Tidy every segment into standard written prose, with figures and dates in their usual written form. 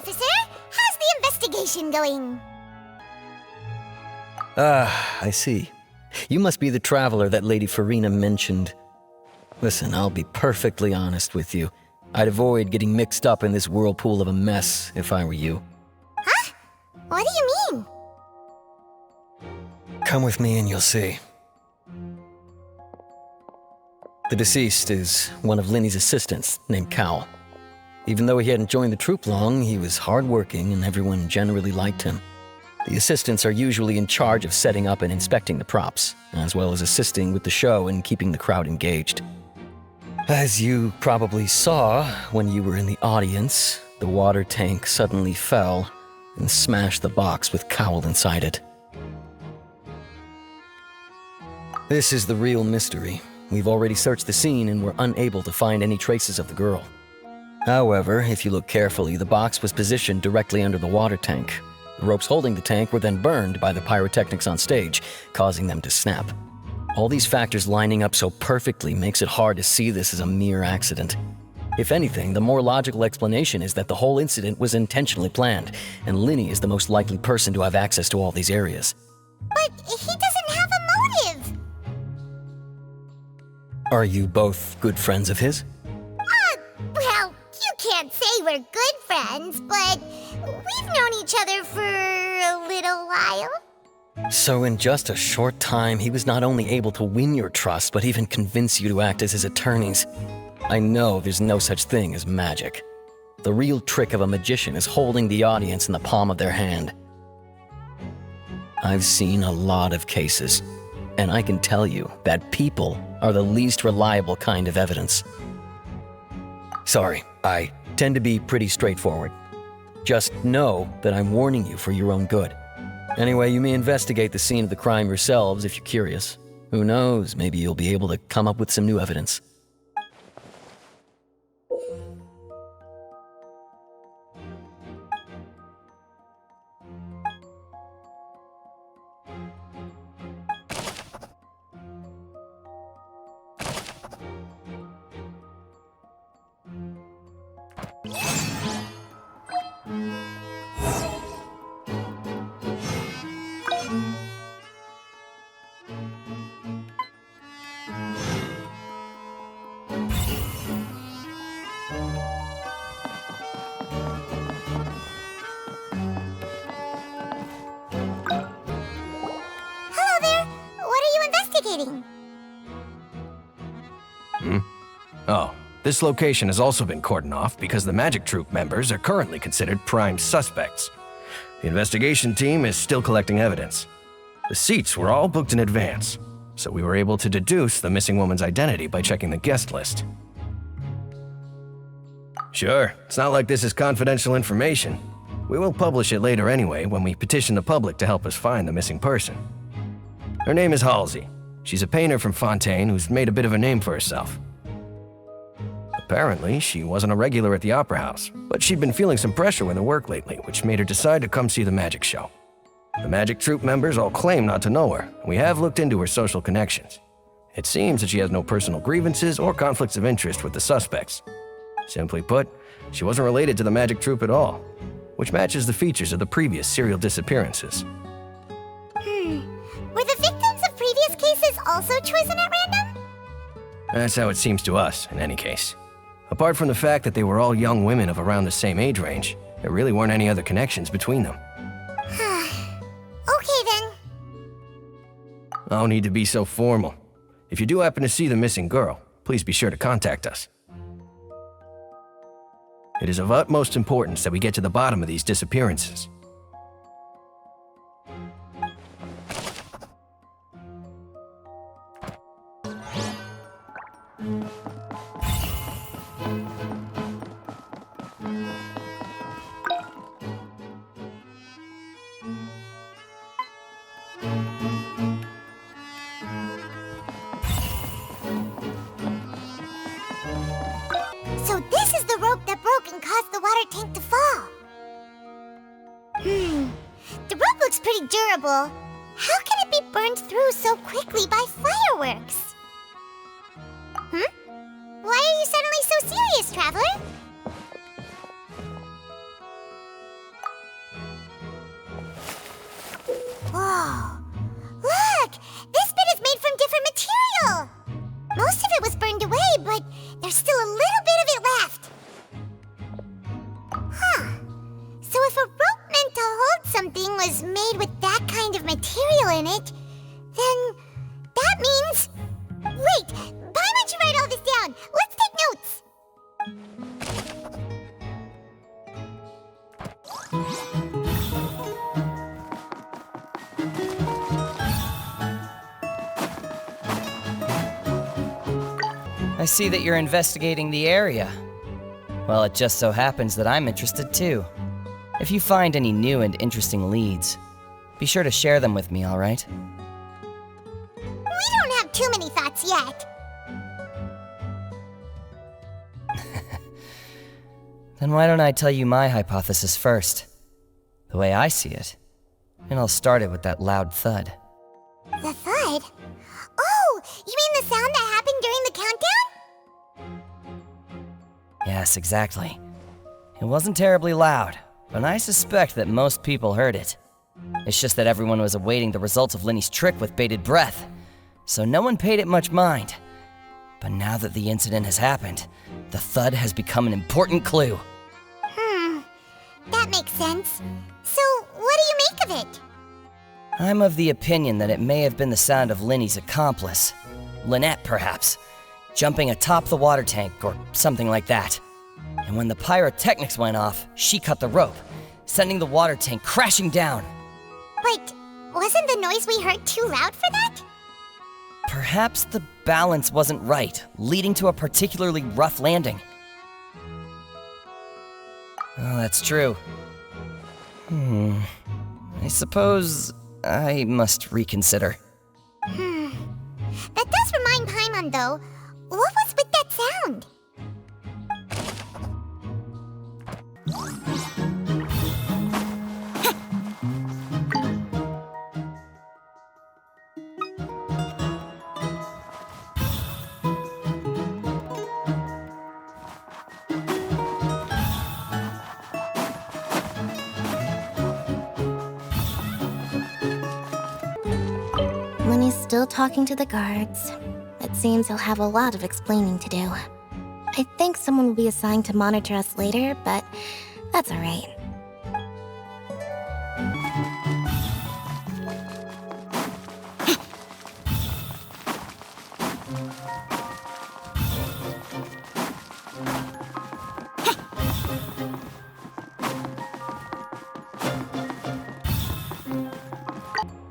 officer. How's the investigation going? I see. You must be the traveler that Lady Farina mentioned. Listen, I'll be perfectly honest with you. I'd avoid getting mixed up in this whirlpool of a mess if I were you. Huh? What do you mean? Come with me and you'll see. The deceased is one of Lyney's assistants, named Cal. Even though he hadn't joined the troupe long, he was hardworking and everyone generally liked him. The assistants are usually in charge of setting up and inspecting the props, as well as assisting with the show and keeping the crowd engaged. As you probably saw when you were in the audience, the water tank suddenly fell and smashed the box with Cowl inside it. This is the real mystery. We've already searched the scene and were unable to find any traces of the girl. However, if you look carefully, the box was positioned directly under the water tank. The ropes holding the tank were then burned by the pyrotechnics on stage, causing them to snap. All these factors lining up so perfectly makes it hard to see this as a mere accident. If anything, the more logical explanation is that the whole incident was intentionally planned, and Lyney is the most likely person to have access to all these areas. But he doesn't have a motive! Are you both good friends of his? Well, you can't say we're good friends, but we've known each other for a little while. So in just a short time, he was not only able to win your trust, but even convince you to act as his attorneys. I know there's no such thing as magic. The real trick of a magician is holding the audience in the palm of their hand. I've seen a lot of cases, and I can tell you that people are the least reliable kind of evidence. Sorry, I tend to be pretty straightforward. Just know that I'm warning you for your own good. Anyway, you may investigate the scene of the crime yourselves if you're curious. Who knows, maybe you'll be able to come up with some new evidence. Oh, this location has also been cordoned off because the magic troupe members are currently considered prime suspects. The investigation team is still collecting evidence. The seats were all booked in advance, so we were able to deduce the missing woman's identity by checking the guest list. Sure, it's not like this is confidential information. We will publish it later anyway when we petition the public to help us find the missing person. Her name is Halsey. She's a painter from Fontaine who's made a bit of a name for herself. Apparently, she wasn't a regular at the Opera House, but she'd been feeling some pressure with her work lately, which made her decide to come see the magic show. The magic troupe members all claim not to know her, and we have looked into her social connections. It seems that she has no personal grievances or conflicts of interest with the suspects. Simply put, she wasn't related to the magic troupe at all, which matches the features of the previous serial disappearances. Were the victims of previous cases also chosen at random? That's how it seems to us, in any case. Apart from the fact that they were all young women of around the same age range, there really weren't any other connections between them. Okay then. No need to be so formal. If you do happen to see the missing girl, please be sure to contact us. It is of utmost importance that we get to the bottom of these disappearances. So this is the rope that broke and caused the water tank to fall. The rope looks pretty durable. How can it be burned through so quickly by fireworks? Why are you suddenly so serious, Traveler? I see that you're investigating the area. Well, it just so happens that I'm interested too. If you find any new and interesting leads, be sure to share them with me, all right? We don't have too many thoughts yet. Then why don't I tell you my hypothesis first? The way I see it. And I'll start it with that loud thud. The thud? Oh, you mean the sound that happened during the countdown? Yes, exactly. It wasn't terribly loud, but I suspect that most people heard it. It's just that everyone was awaiting the results of Lyney's trick with bated breath, so no one paid it much mind. But now that the incident has happened, the thud has become an important clue. That makes sense. So, what do you make of it? I'm of the opinion that it may have been the sound of Lyney's accomplice. Lynette, perhaps. Jumping atop the water tank, or something like that. And when the pyrotechnics went off, she cut the rope, sending the water tank crashing down. But wasn't the noise we heard too loud for that? Perhaps the balance wasn't right, leading to a particularly rough landing. Oh, that's true. I suppose I must reconsider. That does remind Paimon, though. What was with that sound? Lyney's still talking to the guards. It seems he'll have a lot of explaining to do. I think someone will be assigned to monitor us later, but that's alright.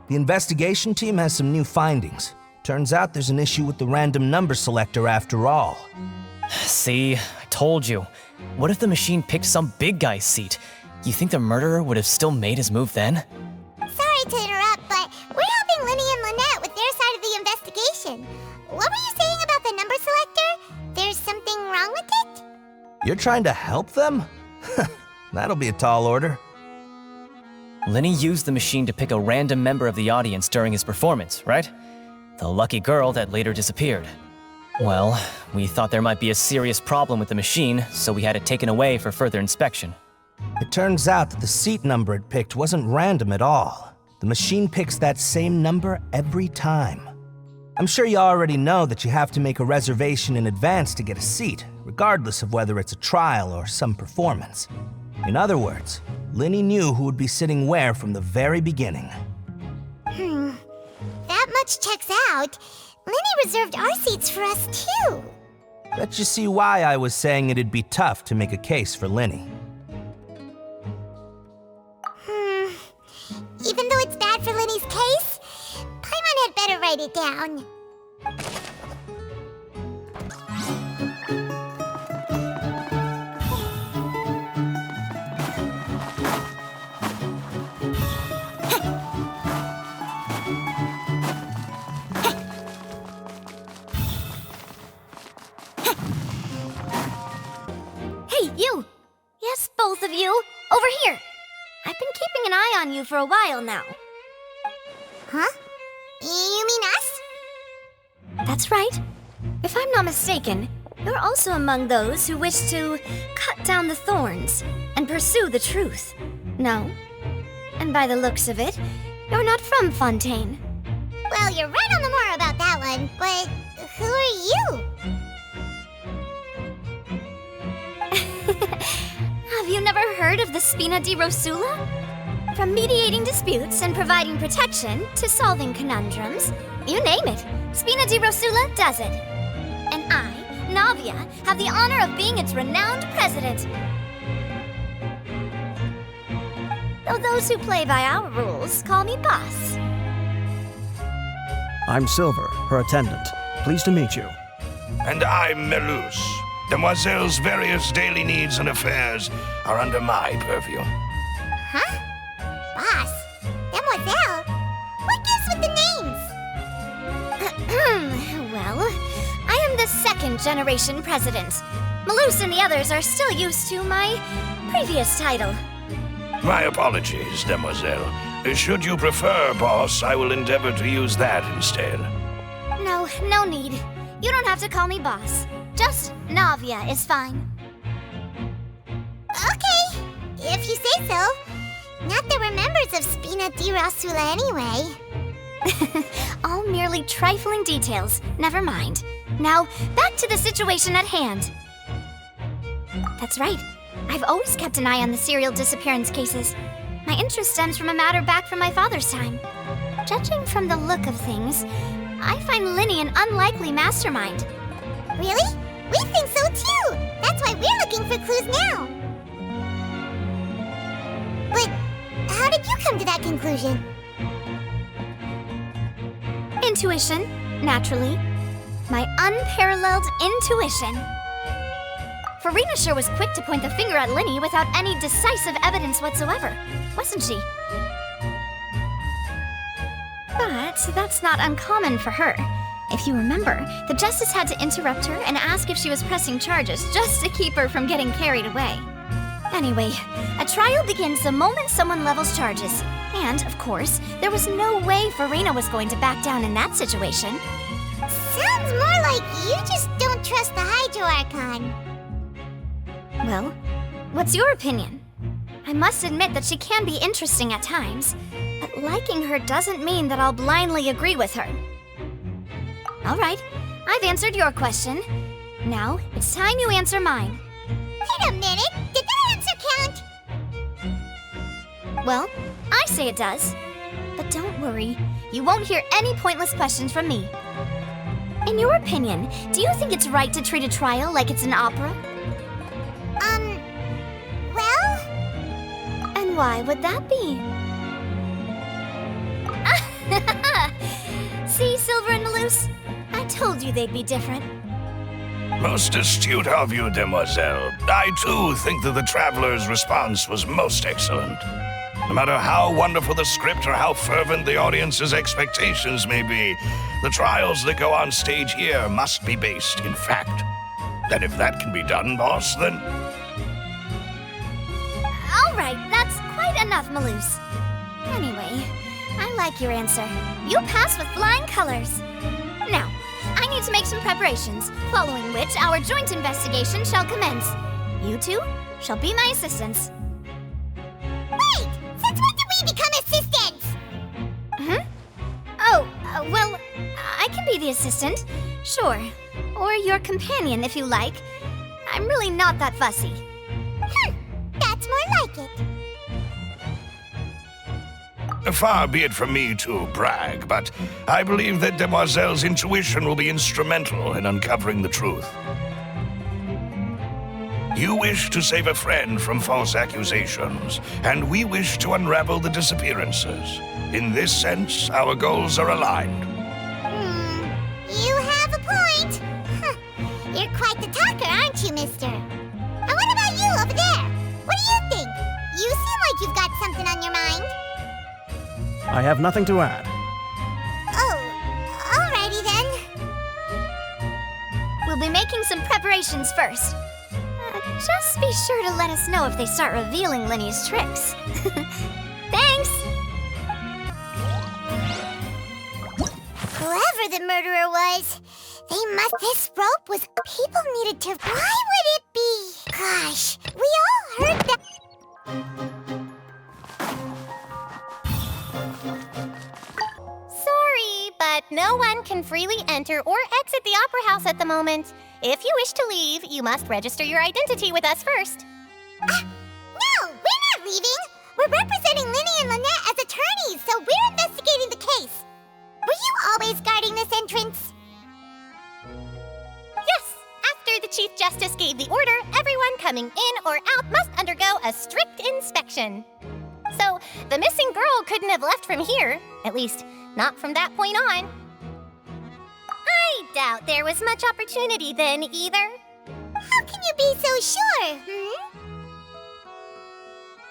The investigation team has some new findings. Turns out there's an issue with the random number selector after all. See, I told you. What if the machine picked some big guy's seat? You think the murderer would have still made his move then? Sorry to interrupt, but we're helping Lyney and Lynette with their side of the investigation. What were you saying about the number selector? There's something wrong with it? You're trying to help them? That'll be a tall order. Lyney used the machine to pick a random member of the audience during his performance, right? The lucky girl that later disappeared. Well, we thought there might be a serious problem with the machine, so we had it taken away for further inspection. It turns out that the seat number it picked wasn't random at all. The machine picks that same number every time. I'm sure you already know that you have to make a reservation in advance to get a seat, regardless of whether it's a trial or some performance. In other words, Lyney knew who would be sitting where from the very beginning. That much checks out. Lyney reserved our seats for us, too. Bet you see why I was saying it'd be tough to make a case for Lyney. Even though it's bad for Lyney's case, Paimon had better write it down. Hey, you! Yes, both of you! Over here! I've been keeping an eye on you for a while now. Huh? You mean us? That's right. If I'm not mistaken, you're also among those who wish to cut down the thorns and pursue the truth. No? And by the looks of it, you're not from Fontaine. Well, you're right on the more about that one, but who are you? Have you never heard of the Spina di Rosula? From mediating disputes and providing protection to solving conundrums, you name it, Spina di Rosula does it. And I, Navia, have the honor of being its renowned president. those who play by our rules call me boss. I'm Silver, her attendant. Pleased to meet you. And I'm Melus. Demoiselle's various daily needs and affairs are under my purview. Huh? Boss? Demoiselle? What gives with the names? Well, I am the second generation president. Melus and the others are still used to my previous title. My apologies, Demoiselle. Should you prefer, boss, I will endeavor to use that instead. No need. You don't have to call me boss. Just Navia is fine. Okay, if you say so. Not that we're members of Spina di Rasula anyway. All merely trifling details. Never mind. Now, back to the situation at hand. That's right. I've always kept an eye on the serial disappearance cases. My interest stems from a matter back from my father's time. Judging from the look of things, I find Lyney an unlikely mastermind. Really? We think so too! That's why we're looking for clues now! But how did you come to that conclusion? Intuition, naturally. My unparalleled intuition. Farina sure was quick to point the finger at Lyney without any decisive evidence whatsoever, wasn't she? But that's not uncommon for her. If you remember, the Justice had to interrupt her and ask if she was pressing charges just to keep her from getting carried away. Anyway, a trial begins the moment someone levels charges. And, of course, there was no way Farina was going to back down in that situation. Sounds more like you just don't trust the Hydro-Archon. Well, what's your opinion? I must admit that she can be interesting at times, but liking her doesn't mean that I'll blindly agree with her. All right, I've answered your question. Now, it's time you answer mine. Wait a minute! Did that answer count? Well, I say it does. But don't worry, you won't hear any pointless questions from me. In your opinion, do you think it's right to treat a trial like it's an opera? Well? And why would that be? See, Silver and Melus? I told you they'd be different. Most astute of you, Demoiselle. I, too, think that the Traveler's response was most excellent. No matter how wonderful the script or how fervent the audience's expectations may be, the trials that go on stage here must be based in fact. And if that can be done, boss, then... All right, that's quite enough, Melus. Anyway, I like your answer. You passed with flying colors. Now, I need to make some preparations, following which our joint investigation shall commence. You two shall be my assistants. Wait! Since when did we become assistants? Oh, well, I can be the assistant, sure. Or your companion, if you like. I'm really not that fussy. That's more like it. Far be it from me to brag, but I believe that Demoiselle's intuition will be instrumental in uncovering the truth. You wish to save a friend from false accusations, and we wish to unravel the disappearances. In this sense, our goals are aligned. You have a point. You're quite the talker, aren't you, mister? And what about you over there? What do you think? You seem like you've got something on your mind. I have nothing to add. Oh, alrighty then. We'll be making some preparations first. Just be sure to let us know if they start revealing Lyney's tricks. Thanks! Whoever the murderer was, this rope was... People needed to... Why would it be? Gosh, we all heard that... Sorry, but no one can freely enter or exit the Opera House at the moment. If you wish to leave, you must register your identity with us first. No, we're not leaving. We're representing Lyney and Lynette as attorneys, so we're investigating the case. Were you always guarding this entrance? Yes, after the Chief Justice gave the order, everyone coming in or out must undergo a strict inspection. So the missing girl couldn't have left from here. At least, not from that point on. I doubt there was much opportunity then, either. How can you be so sure,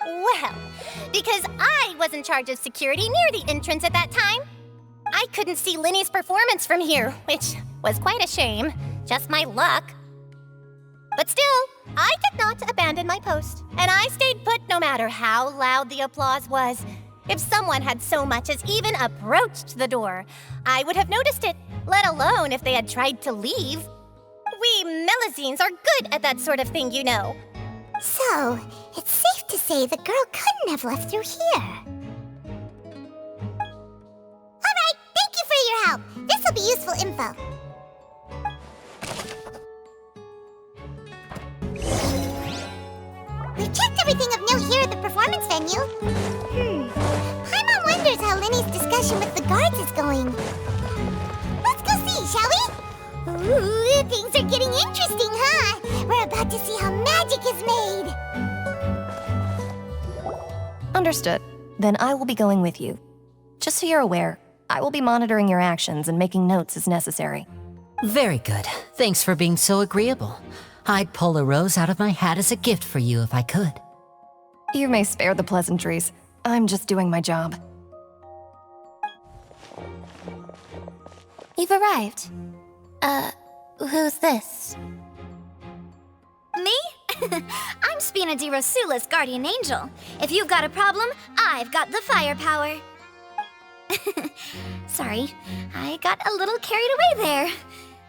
Well, because I was in charge of security near the entrance at that time. I couldn't see Lyney's performance from here, which was quite a shame. Just my luck. But still, I did not abandon my post, and I stayed put no matter how loud the applause was. If someone had so much as even approached the door, I would have noticed it, let alone if they had tried to leave. We Melusines are good at that sort of thing, you know. So, it's safe to say the girl couldn't have left through here. Alright, thank you for your help. This will be useful info. We've checked everything of note here at the performance venue. Paimon wonders how Lyney's discussion with the guards is going. Let's go see, shall we? Ooh, things are getting interesting, huh? We're about to see how magic is made. Understood. Then I will be going with you. Just so you're aware, I will be monitoring your actions and making notes as necessary. Very good. Thanks for being so agreeable. I'd pull a rose out of my hat as a gift for you if I could. You may spare the pleasantries. I'm just doing my job. You've arrived. Who's this? Me? I'm Spina di Rosula's guardian angel. If you've got a problem, I've got the firepower. Sorry, I got a little carried away there.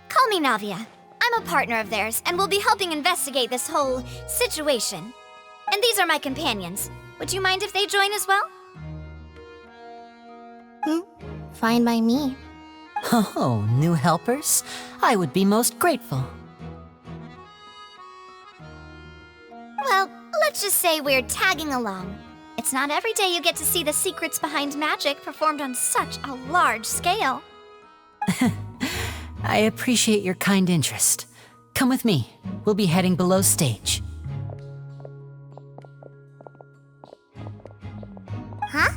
Call me Navia. I'm a partner of theirs, and will be helping investigate this whole situation. And these are my companions. Would you mind if they join as well? Fine by me. Oh, new helpers? I would be most grateful. Well, let's just say we're tagging along. It's not every day you get to see the secrets behind magic performed on such a large scale. I appreciate your kind interest. Come with me. We'll be heading below stage. Huh?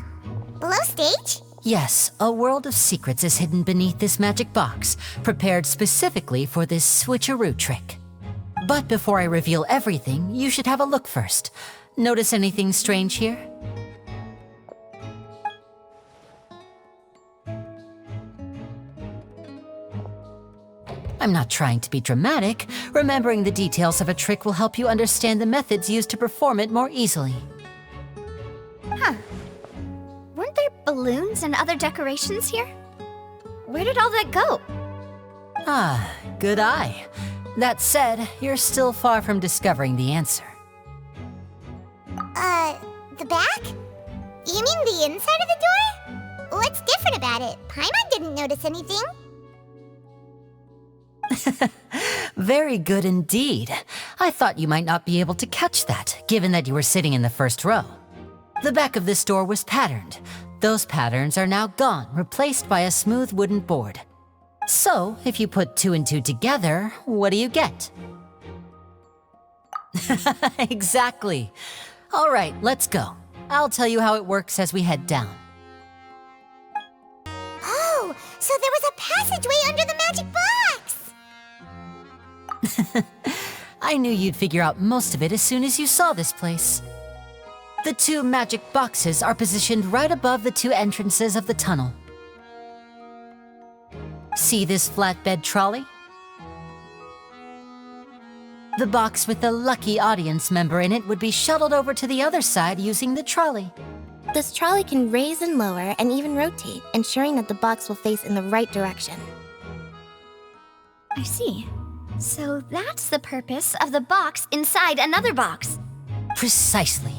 Below stage? Yes, a world of secrets is hidden beneath this magic box, prepared specifically for this switcheroo trick. But before I reveal everything, you should have a look first. Notice anything strange here? I'm not trying to be dramatic. Remembering the details of a trick will help you understand the methods used to perform it more easily. Huh. Weren't there balloons and other decorations here? Where did all that go? Ah, good eye. That said, you're still far from discovering the answer. The back? You mean the inside of the door? What's different about it? Paimon didn't notice anything. Very good indeed. I thought you might not be able to catch that, given that you were sitting in the first row. The back of this door was patterned. Those patterns are now gone, replaced by a smooth wooden board. So, if you put 2 and 2 together, what do you get? Exactly. All right, let's go. I'll tell you how it works as we head down. Oh, so there was a passageway under the magic box! I knew you'd figure out most of it as soon as you saw this place. The 2 magic boxes are positioned right above the 2 entrances of the tunnel. See this flatbed trolley? The box with the lucky audience member in it would be shuttled over to the other side using the trolley. This trolley can raise and lower and even rotate, ensuring that the box will face in the right direction. I see. So that's the purpose of the box inside another box. Precisely.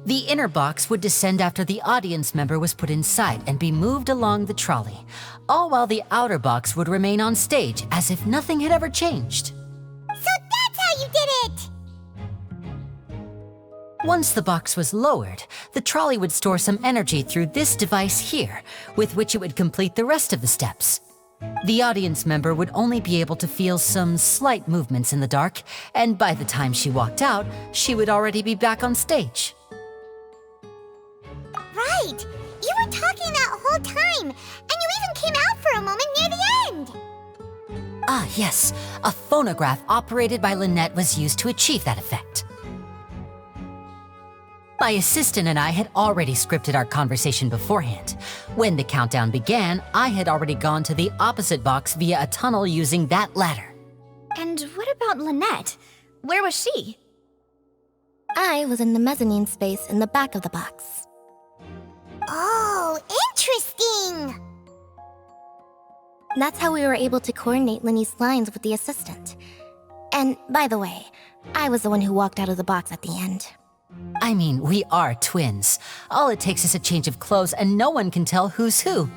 The inner box would descend after the audience member was put inside and be moved along the trolley, all while the outer box would remain on stage as if nothing had ever changed. So that's how you did it! Once the box was lowered, the trolley would store some energy through this device here, with which it would complete the rest of the steps. The audience member would only be able to feel some slight movements in the dark, and by the time she walked out, she would already be back on stage. right! You were talking that whole time, and you even came out for a moment near the end! Ah, yes. A phonograph operated by Lynette was used to achieve that effect. My assistant and I had already scripted our conversation beforehand. When the countdown began, I had already gone to the opposite box via a tunnel using that ladder. And what about Lynette? Where was she? I was in the mezzanine space in the back of the box. Oh, interesting! That's how we were able to coordinate Lyney's lines with the assistant. And by the way, I was the one who walked out of the box at the end. I mean, we are twins. All it takes is a change of clothes and no one can tell who's who.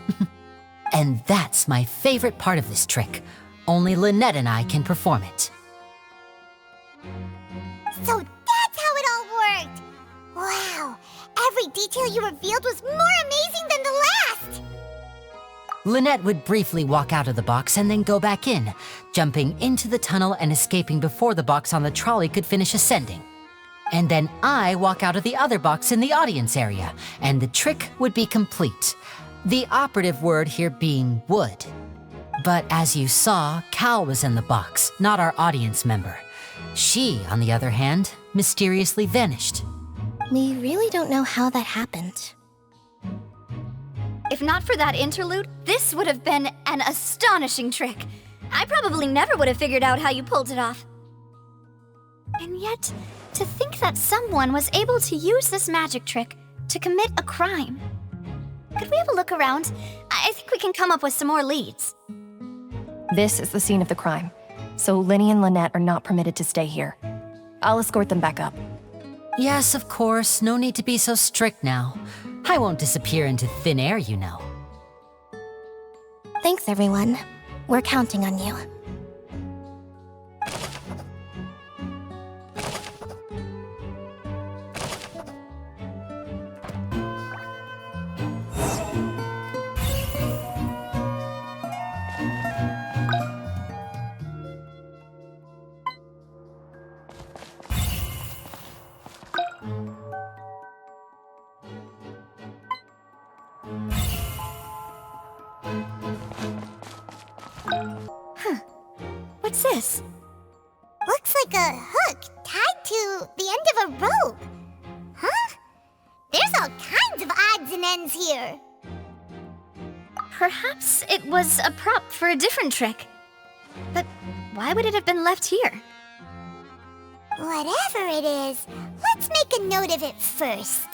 And that's my favorite part of this trick. Only Lynette and I can perform it. So that's how it all worked! Wow, every detail you revealed was more amazing than the last! Lynette would briefly walk out of the box and then go back in, jumping into the tunnel and escaping before the box on the trolley could finish ascending. And then I walk out of the other box in the audience area, and the trick would be complete. The operative word here being would. But as you saw, Cal was in the box, not our audience member. She, on the other hand, mysteriously vanished. We really don't know how that happened. If not for that interlude, this would have been an astonishing trick. I probably never would have figured out how you pulled it off. And yet, to think that someone was able to use this magic trick to commit a crime. Could we have a look around? I think we can come up with some more leads. This is the scene of the crime, so Lyney and Lynette are not permitted to stay here. I'll escort them back up. Yes, of course. No need to be so strict now. I won't disappear into thin air, you know. Thanks, everyone. We're counting on you. What's this? Looks like a hook tied to the end of a rope. Huh? There's all kinds of odds and ends here. Perhaps it was a prop for a different trick. But why would it have been left here? Whatever it is, let's make a note of it first.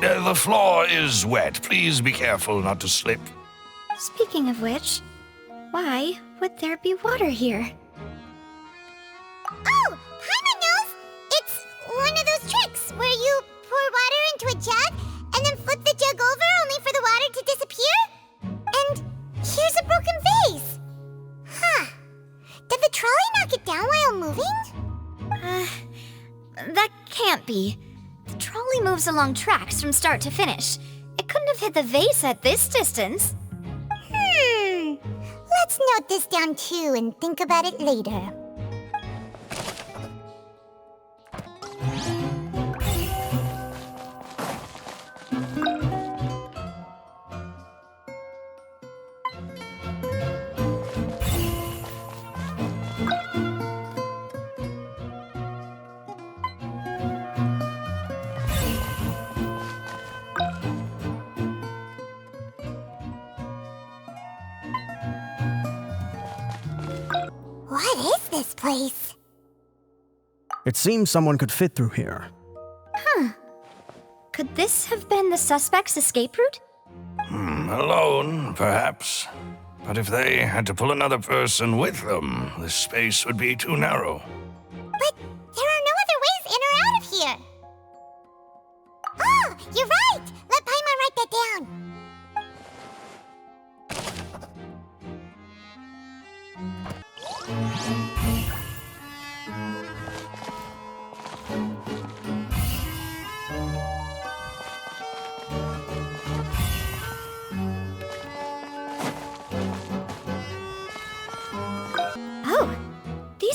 The floor is wet. Please be careful not to slip. Speaking of which, why would there be water here? Oh, Paimon knows! It's one of those tricks where you pour water into a jug and then flip the jug over only for the water to disappear? And here's a broken vase. Huh. Did the trolley knock it down while moving? That can't be. The trolley moves along tracks from start to finish. It couldn't have hit the vase at this distance. Let's note this down too and think about it later. What is this place? It seems someone could fit through here. Could this have been the suspect's escape route? Alone, perhaps. But if they had to pull another person with them, the space would be too narrow. But there are no other ways in or out of here. Oh, you're right! Let Paimon write that down.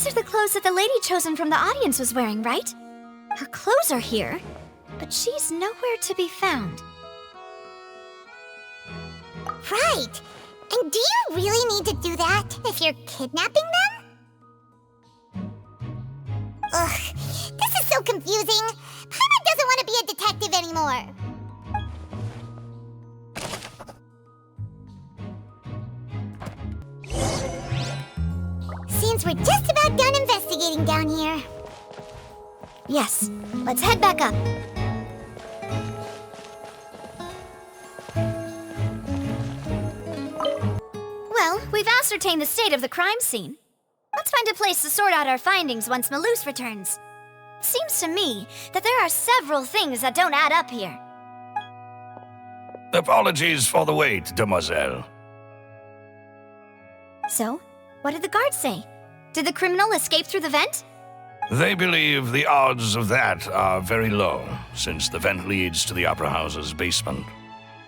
These are the clothes that the lady chosen from the audience was wearing, right? Her clothes are here, but she's nowhere to be found. Right. And do you really need to do that if you're kidnapping them? Ugh, this is so confusing. Paimon doesn't want to be a detective anymore. Seems we're just about done investigating down here. Yes, let's head back up. Well, we've ascertained the state of the crime scene. Let's find a place to sort out our findings once Malus returns. Seems to me that there are several things that don't add up here. Apologies for the wait, demoiselle. So, what did the guards say? Did the criminal escape through the vent? They believe the odds of that are very low, since the vent leads to the Opera House's basement.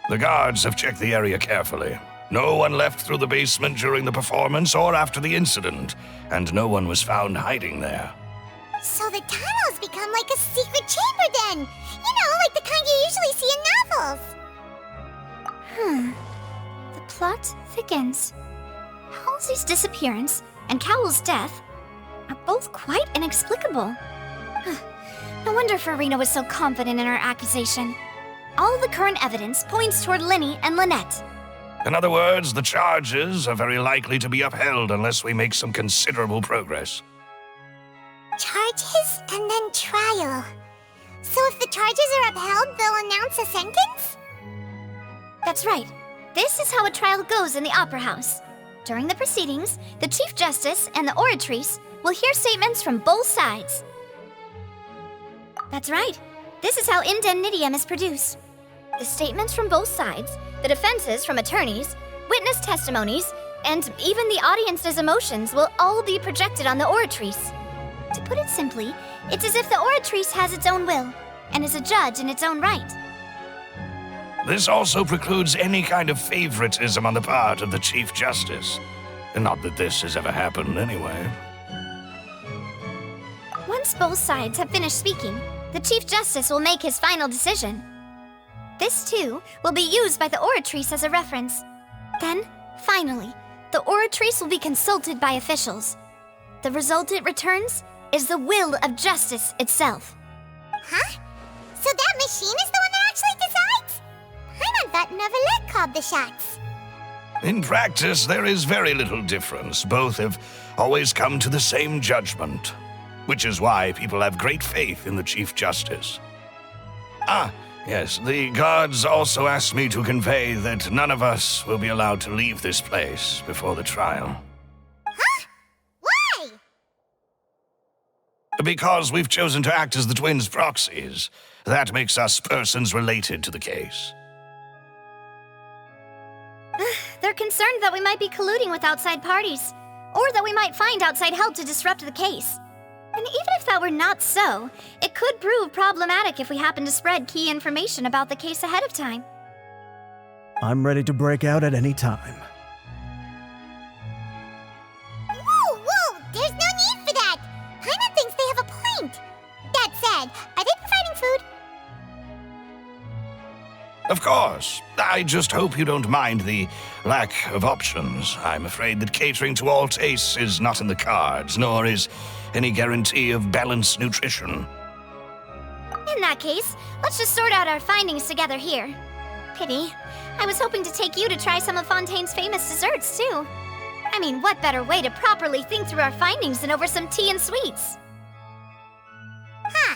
The guards have checked the area carefully. No one left through the basement during the performance or after the incident, and no one was found hiding there. So the tunnels become like a secret chamber then! You know, like the kind you usually see in novels! The plot thickens. Halsey's disappearance and Cowell's death are both quite inexplicable. No wonder Farina was so confident in her accusation. All the current evidence points toward Lyney and Lynette. In other words, the charges are very likely to be upheld unless we make some considerable progress. Charges and then trial. So if the charges are upheld, they'll announce a sentence? That's right. This is how a trial goes in the Opera House. During the proceedings, the Chief Justice and the Oratrice will hear statements from both sides. That's right. This is how indemnitium is produced. The statements from both sides, the defenses from attorneys, witness testimonies, and even the audience's emotions will all be projected on the Oratrice. To put it simply, it's as if the Oratrice has its own will, and is a judge in its own right. This also precludes any kind of favoritism on the part of the Chief Justice. And not that this has ever happened anyway. Once both sides have finished speaking, the Chief Justice will make his final decision. This, too, will be used by the Oratrice as a reference. Then, finally, the Oratrice will be consulted by officials. The result it returns is the will of justice itself. Huh? So that machine is the one that actually decides? Paimon thought Neuvillette called the shots. In practice, there is very little difference. Both have always come to the same judgment, which is why people have great faith in the Chief Justice. Ah, yes, the guards also asked me to convey that none of us will be allowed to leave this place before the trial. Huh? Why? Because we've chosen to act as the twins' proxies. That makes us persons related to the case. They're concerned that we might be colluding with outside parties, or that we might find outside help to disrupt the case. And even if that were not so, it could prove problematic if we happen to spread key information about the case ahead of time. I'm ready to break out at any time. Whoa! There's no need for that! Paimon thinks they have a point. That said, are they providing food? Of course. I just hope you don't mind the lack of options. I'm afraid that catering to all tastes is not in the cards, nor is any guarantee of balanced nutrition. In that case, let's just sort out our findings together here. Pity. I was hoping to take you to try some of Fontaine's famous desserts, too. I mean, what better way to properly think through our findings than over some tea and sweets? Huh.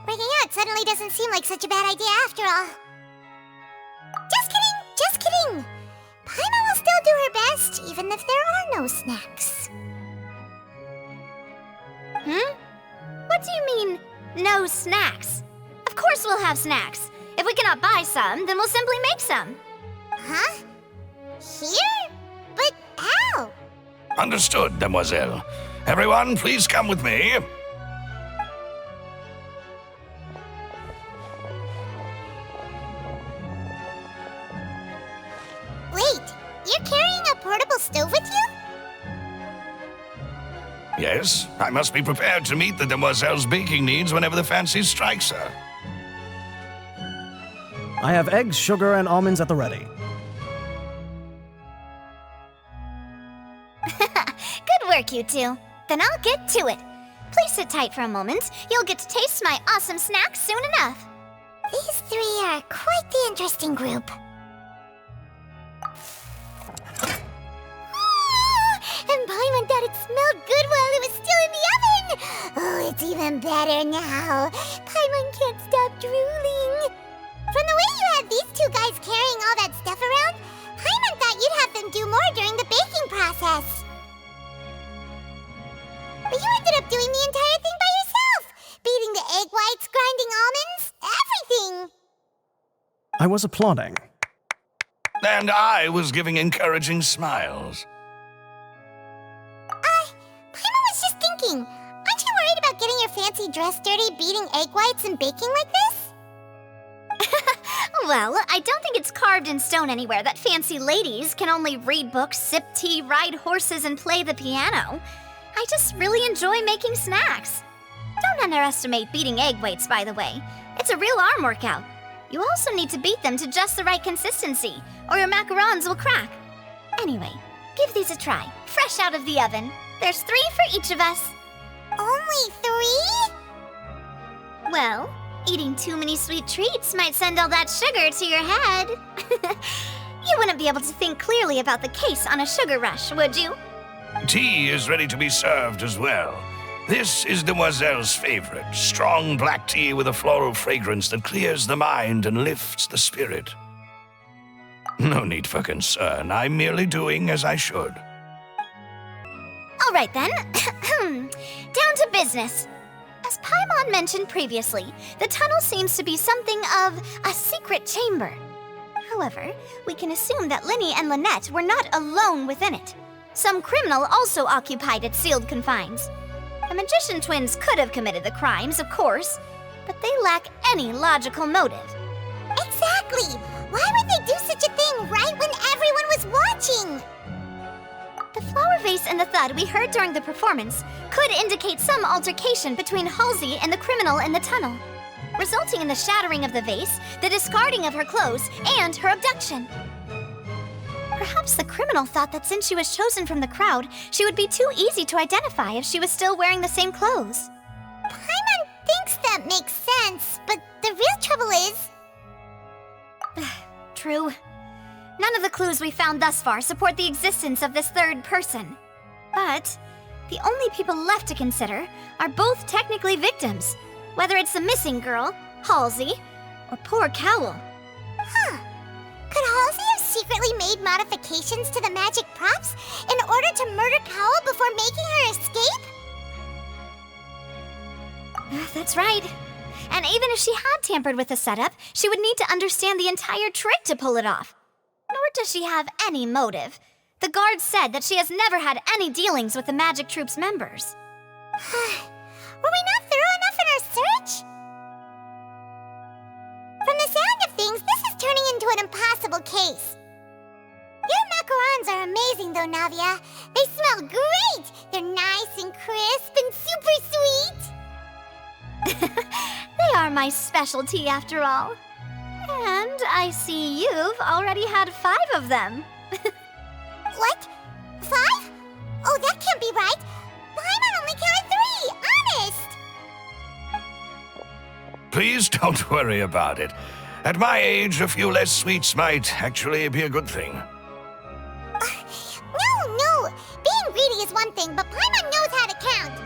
Breaking out suddenly doesn't seem like such a bad idea after all. Just kidding! Paimon will still do her best, even if there are no snacks. What do you mean, no snacks? Of course we'll have snacks. If we cannot buy some, then we'll simply make some. Huh? Here? But how? Understood, demoiselle. Everyone, please come with me. Wait, you're carrying a portable stove with you? Yes, I must be prepared to meet the demoiselle's baking needs whenever the fancy strikes her. I have eggs, sugar, and almonds at the ready. Good work, you two. Then I'll get to it. Please sit tight for a moment. You'll get to taste my awesome snacks soon enough. These three are quite the interesting group. And Paimon thought it smelled good while it was still in the oven! Oh, it's even better now. Paimon can't stop drooling. From the way you had these two guys carrying all that stuff around, Paimon thought you'd have them do more during the baking process. But you ended up doing the entire thing by yourself! Beating the egg whites, grinding almonds, everything! I was applauding. And I was giving encouraging smiles. Paimon was just thinking, aren't you worried about getting your fancy dress dirty beating egg whites and baking like this? Well, I don't think it's carved in stone anywhere that fancy ladies can only read books, sip tea, ride horses, and play the piano. I just really enjoy making snacks. Don't underestimate beating egg whites, by the way. It's a real arm workout. You also need to beat them to just the right consistency, or your macarons will crack. Anyway, give these a try, fresh out of the oven. There's 3 for each of us. Only 3? Well, eating too many sweet treats might send all that sugar to your head. You wouldn't be able to think clearly about the case on a sugar rush, would you? Tea is ready to be served as well. This is Demoiselle's favorite, strong black tea with a floral fragrance that clears the mind and lifts the spirit. No need for concern. I'm merely doing as I should. All right then. Down to business. As Paimon mentioned previously, the tunnel seems to be something of a secret chamber. However, we can assume that Lyney and Lynette were not alone within it. Some criminal also occupied its sealed confines. The magician twins could have committed the crimes, of course, but they lack any logical motive. Exactly! Why would they do such a thing right when everyone was watching? The flower vase and the thud we heard during the performance could indicate some altercation between Halsey and the criminal in the tunnel, resulting in the shattering of the vase, the discarding of her clothes, and her abduction. Perhaps the criminal thought that since she was chosen from the crowd, she would be too easy to identify if she was still wearing the same clothes. Paimon thinks that makes sense, but the real trouble is... True. None of the clues we found thus far support the existence of this third person. But the only people left to consider are both technically victims, whether it's the missing girl, Halsey, or poor Cowl. Huh. Could Halsey have secretly made modifications to the magic props in order to murder Cowl before making her escape? That's right. And even if she had tampered with the setup, she would need to understand the entire trick to pull it off. Nor does she have any motive. The guards said that she has never had any dealings with the magic troop's members. Were we not thorough enough in our search? From the sound of things, this is turning into an impossible case. Your macarons are amazing though, Navia. They smell great! They're nice and crisp and super sweet! They are my specialty after all. And I see you've already had 5 of them. What? 5? Oh, that can't be right! Paimon only counted 3, honest! Please don't worry about it. At my age, a few less sweets might actually be a good thing. No! Being greedy is one thing, but Paimon knows how to count.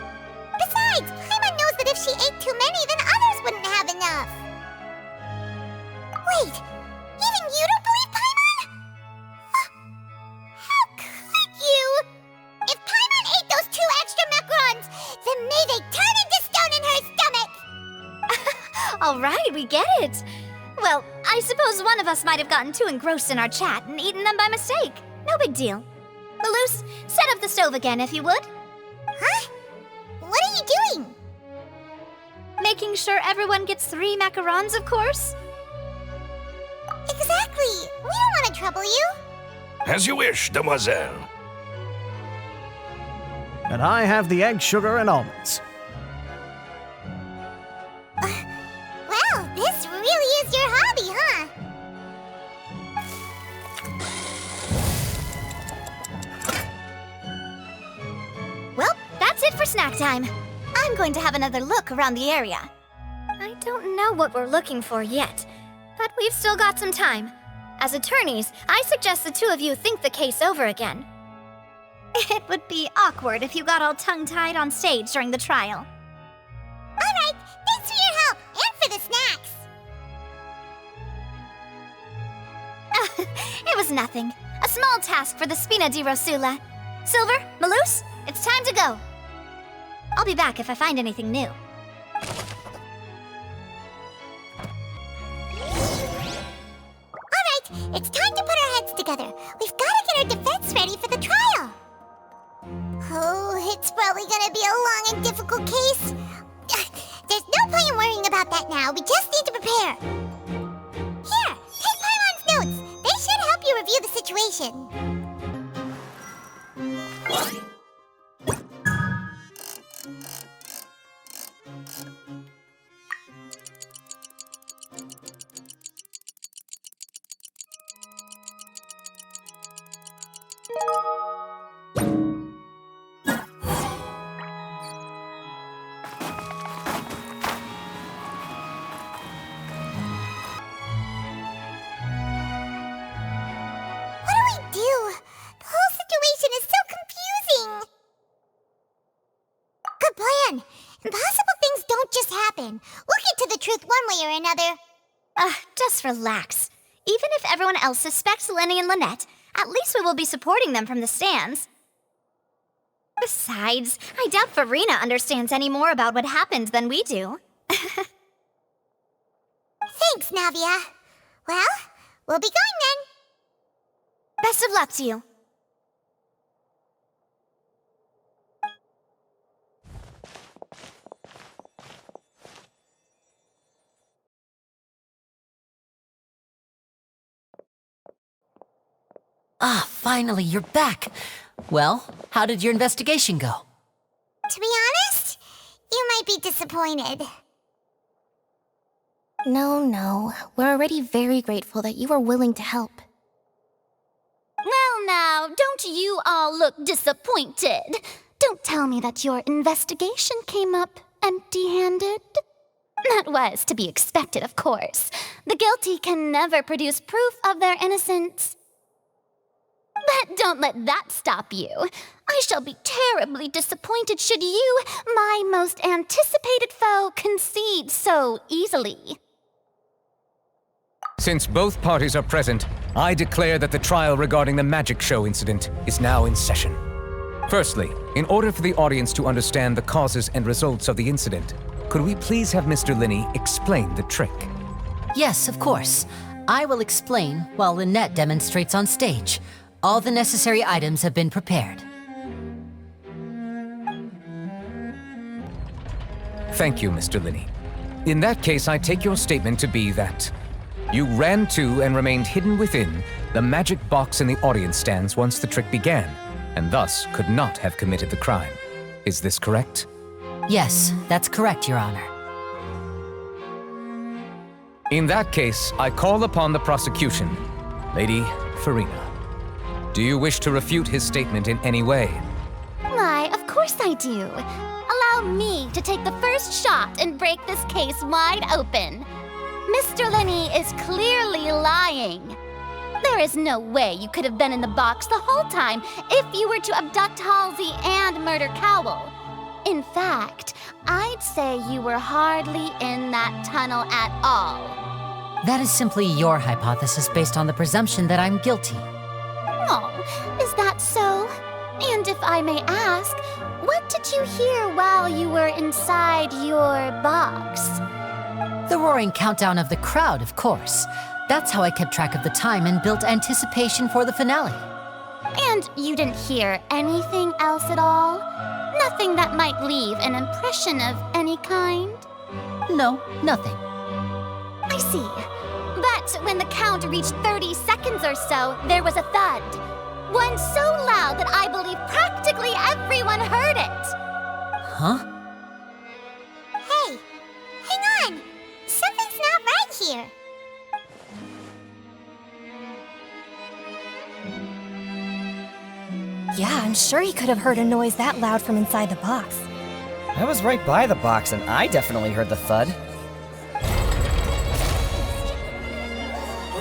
Besides, Paimon knows that if she ate too many, then others wouldn't have enough. Wait, even you don't believe Paimon? How could you? If Paimon ate those 2 extra macarons, then may they turn into stone in her stomach! All right, we get it. Well, I suppose one of us might have gotten too engrossed in our chat and eaten them by mistake. No big deal. Lelouch, set up the stove again if you would. Huh? What are you doing? Making sure everyone gets 3 macarons, of course. Exactly. We don't want to trouble you. As you wish, demoiselle. And I have the egg, sugar, and almonds. Well, this really is your hobby, huh? Well, that's it for snack time. I'm going to have another look around the area. I don't know what we're looking for yet, but we've still got some time. As attorneys, I suggest the two of you think the case over again. It would be awkward if you got all tongue-tied on stage during the trial. All right, thanks for your help and for the snacks. It was nothing. A small task for the Spina di Rosula. Silver, Maloose, it's time to go. I'll be back if I find anything new. It's time to put our heads together. We've got to get our defense ready for the trial. Oh, it's probably gonna be a long and difficult case. There's no point in worrying about that now. We just need to prepare. Here, take Pylon's notes. They should help you review the situation. Just relax. Even if everyone else suspects Lyney and Lynette, at least we will be supporting them from the stands. Besides, I doubt Farina understands any more about what happened than we do. Thanks, Navia. Well, we'll be going then. Best of luck to you. Ah, finally, you're back. Well, how did your investigation go? To be honest, you might be disappointed. No. We're already very grateful that you were willing to help. Well now, don't you all look disappointed? Don't tell me that your investigation came up empty-handed. That was to be expected, of course. The guilty can never produce proof of their innocence. But don't let that stop you. I shall be terribly disappointed should you, my most anticipated foe, concede so easily. Since both parties are present, I declare that the trial regarding the magic show incident is now in session. Firstly, in order for the audience to understand the causes and results of the incident, could we please have Mr. Lyney explain the trick? Yes, of course. I will explain while Lynette demonstrates on stage. All the necessary items have been prepared. Thank you, Mr. Lyney. In that case, I take your statement to be that you ran to and remained hidden within the magic box in the audience stands once the trick began, and thus could not have committed the crime. Is this correct? Yes, that's correct, Your Honor. In that case, I call upon the prosecution. Lady Farina, do you wish to refute his statement in any way? Why, of course I do. Allow me to take the first shot and break this case wide open. Mr. Lyney is clearly lying. There is no way you could have been in the box the whole time if you were to abduct Halsey and murder Cowell. In fact, I'd say you were hardly in that tunnel at all. That is simply your hypothesis based on the presumption that I'm guilty. Oh, is that so? And if I may ask, what did you hear while you were inside your box? The roaring countdown of the crowd, of course. That's how I kept track of the time and built anticipation for the finale. And you didn't hear anything else at all? Nothing that might leave an impression of any kind? No, nothing. I see. But when the count reached 30 seconds or so, there was a thud. One so loud that I believe practically everyone heard Huh? Hey, hang on! Something's not right here. Yeah, I'm sure he could have heard a noise that loud from inside the box. I was right by the box and I definitely heard the thud.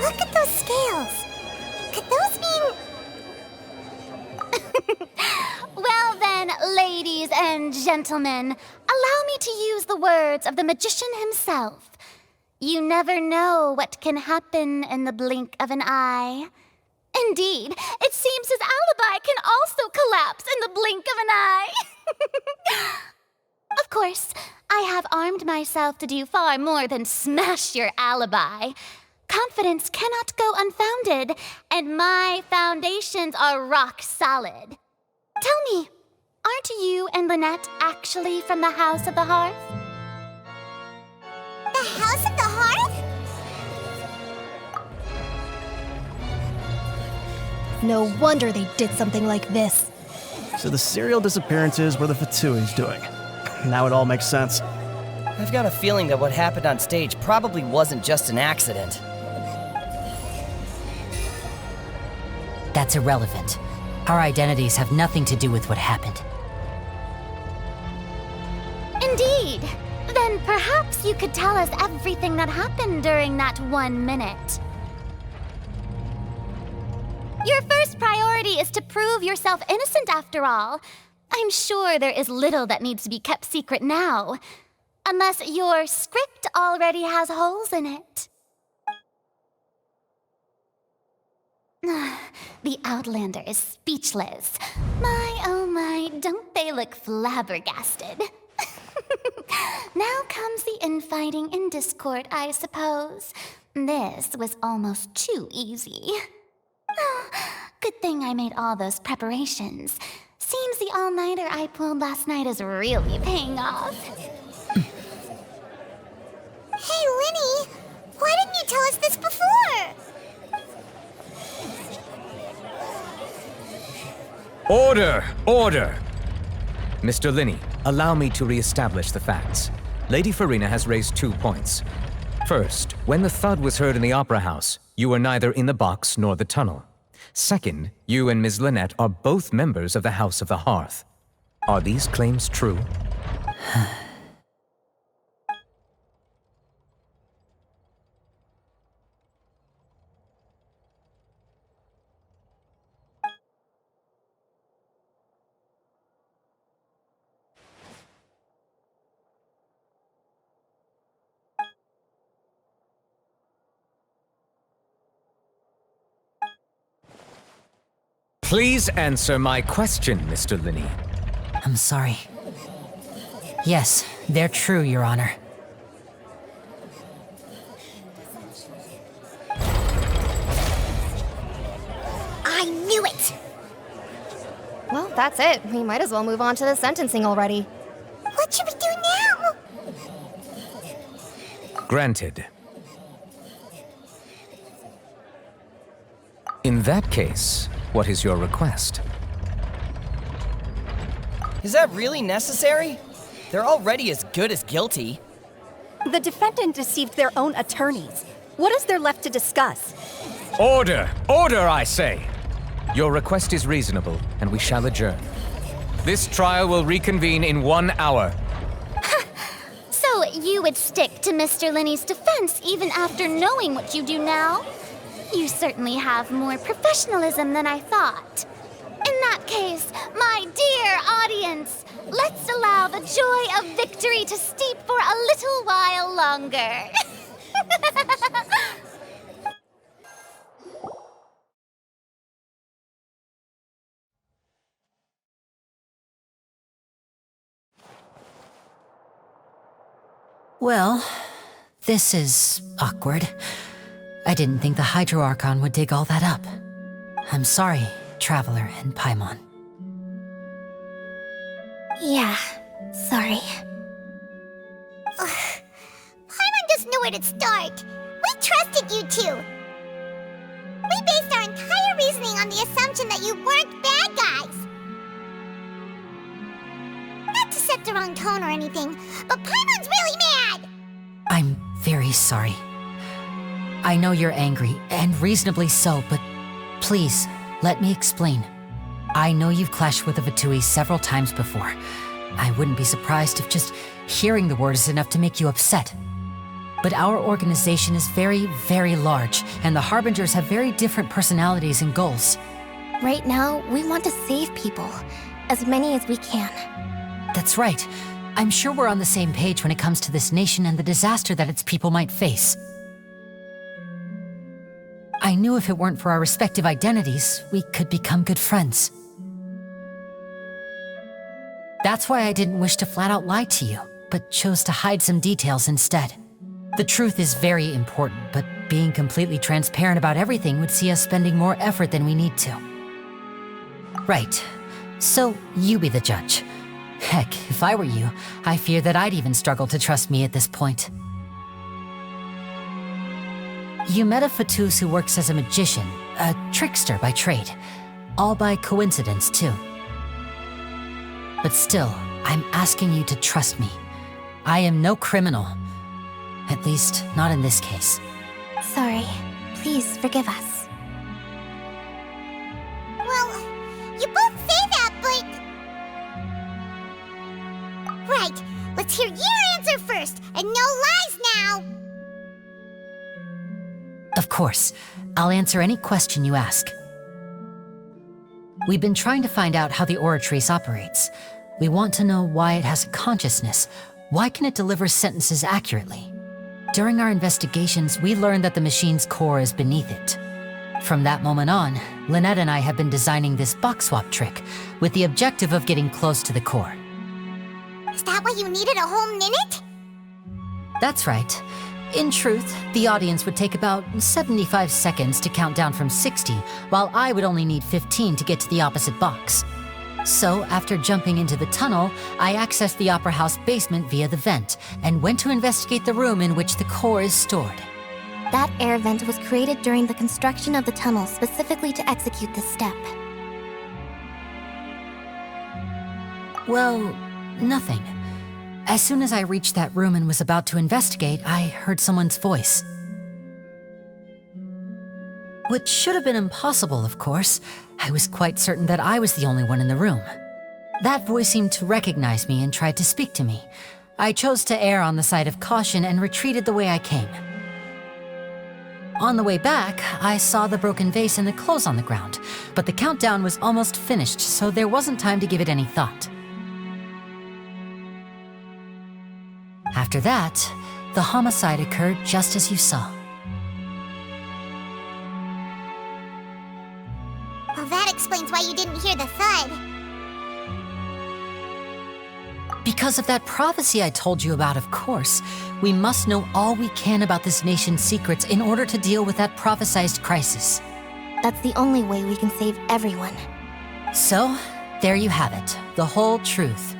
Look at those scales. Could those mean... Well then, ladies and gentlemen, allow me to use the words of the magician himself. You never know what can happen in the blink of an eye. Indeed, it seems his alibi can also collapse in the blink of an eye. Of course, I have armed myself to do far more than smash your alibi. Confidence cannot go unfounded, and my foundations are rock solid. Tell me, aren't you and Lynette actually from the House of the Hearth? The House of the Hearth? No wonder they did something like this. So the serial disappearances were the Fatui's doing. Now it all makes sense. I've got a feeling that what happened on stage probably wasn't just an accident. That's irrelevant. Our identities have nothing to do with what happened. Indeed. Then perhaps you could tell us everything that happened during that 1 minute. Your first priority is to prove yourself innocent after all. I'm sure there is little that needs to be kept secret now. Unless your script already has holes in it. The Outlander is speechless. My, oh my, don't they look flabbergasted? Now comes the infighting and discord, I suppose. This was almost too easy. Good thing I made all those preparations. Seems the all-nighter I pulled last night is really paying off. Hey, Lyney! Why didn't you tell us this before? Order! Order! Mr. Lyney, allow me to re-establish the facts. Lady Farina has raised 2 points. First, when the thud was heard in the Opera House, you were neither in the box nor the tunnel. Second, you and Ms. Lynette are both members of the House of the Hearth. Are these claims true? Please answer my question, Mr. Lyney. I'm sorry. Yes, they're true, Your Honor. I knew it! Well, that's it. We might as well move on to the sentencing already. What should we do now? Granted. In that case, what is your request? Is that really necessary? They're already as good as guilty. The defendant deceived their own attorneys. What is there left to discuss? Order! Order, I say! Your request is reasonable, and we shall adjourn. This trial will reconvene in 1 hour. So you would stick to Mr. Lyney's defense even after knowing what you do now? You certainly have more professionalism than I thought. In that case, my dear audience, let's allow the joy of victory to steep for a little while longer. Well, this is awkward. I didn't think the Hydro-Archon would dig all that up. I'm sorry, Traveler and Paimon. Yeah, sorry. Paimon just knew where to start. We trusted you two. We based our entire reasoning on the assumption that you weren't bad guys. Not to set the wrong tone or anything, but Paimon's really mad! I'm very sorry. I know you're angry, and reasonably so, but please, let me explain. I know you've clashed with the Fatui several times before. I wouldn't be surprised if just hearing the word is enough to make you upset. But our organization is very, very large, and the Harbingers have very different personalities and goals. Right now, we want to save people. As many as we can. That's right. I'm sure we're on the same page when it comes to this nation and the disaster that its people might face. I knew if it weren't for our respective identities, we could become good friends. That's why I didn't wish to flat out lie to you, but chose to hide some details instead. The truth is very important, but being completely transparent about everything would see us spending more effort than we need to. Right. So, you be the judge. Heck, if I were you, I fear that I'd even struggle to trust me at this point. You met a Fatus who works as a magician, a trickster by trade. All by coincidence, too. But still, I'm asking you to trust me. I am no criminal. At least, not in this case. Sorry. Please forgive us. Well, you both say that, but... Right, let's hear your answer first, and no lies now! Of course. I'll answer any question you ask. We've been trying to find out how the Oratrice operates. We want to know why it has a consciousness. Why can it deliver sentences accurately? During our investigations, we learned that the machine's core is beneath it. From that moment on, Lynette and I have been designing this box swap trick, with the objective of getting close to the core. Is that why you needed a whole minute? That's right. In truth, the audience would take about 75 seconds to count down from 60, while I would only need 15 to get to the opposite box. So, after jumping into the tunnel, I accessed the Opera House basement via the vent, and went to investigate the room in which the core is stored. That air vent was created during the construction of the tunnel specifically to execute this step. Well, nothing. As soon as I reached that room and was about to investigate, I heard someone's voice. Which should have been impossible, of course. I was quite certain that I was the only one in the room. That voice seemed to recognize me and tried to speak to me. I chose to err on the side of caution and retreated the way I came. On the way back, I saw the broken vase and the clothes on the ground, but the countdown was almost finished, so there wasn't time to give it any thought. After that, the homicide occurred just as you saw. Well, that explains why you didn't hear the thud. Because of that prophecy I told you about, of course. We must know all we can about this nation's secrets in order to deal with that prophesized crisis. That's the only way we can save everyone. So, there you have it. The whole truth.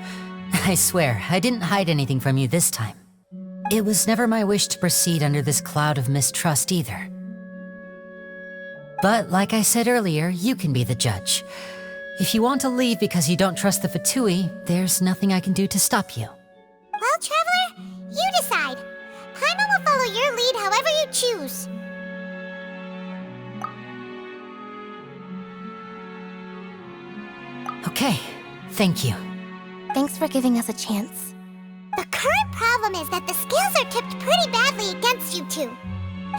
I swear, I didn't hide anything from you this time. It was never my wish to proceed under this cloud of mistrust either. But like I said earlier, you can be the judge. If you want to leave because you don't trust the Fatui, there's nothing I can do to stop you. Well, Traveler, you decide. Paimon will follow your lead however you choose. Okay, thank you. Thanks for giving us a chance. The current problem is that the scales are tipped pretty badly against you two.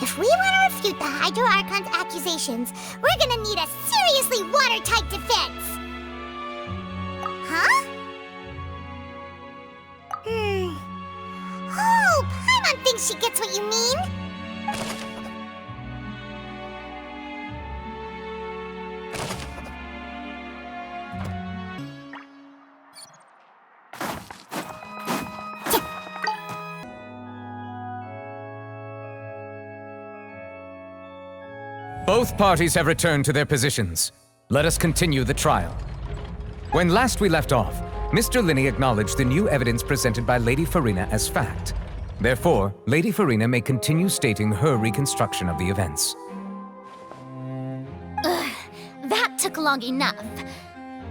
If we want to refute the Hydro Archon's accusations, we're gonna need a seriously watertight defense. Huh? Oh, Paimon thinks she gets what you mean. Both parties have returned to their positions. Let us continue the trial. When last we left off, Mr. Lyney acknowledged the new evidence presented by Lady Farina as fact. Therefore, Lady Farina may continue stating her reconstruction of the events. Ugh, that took long enough.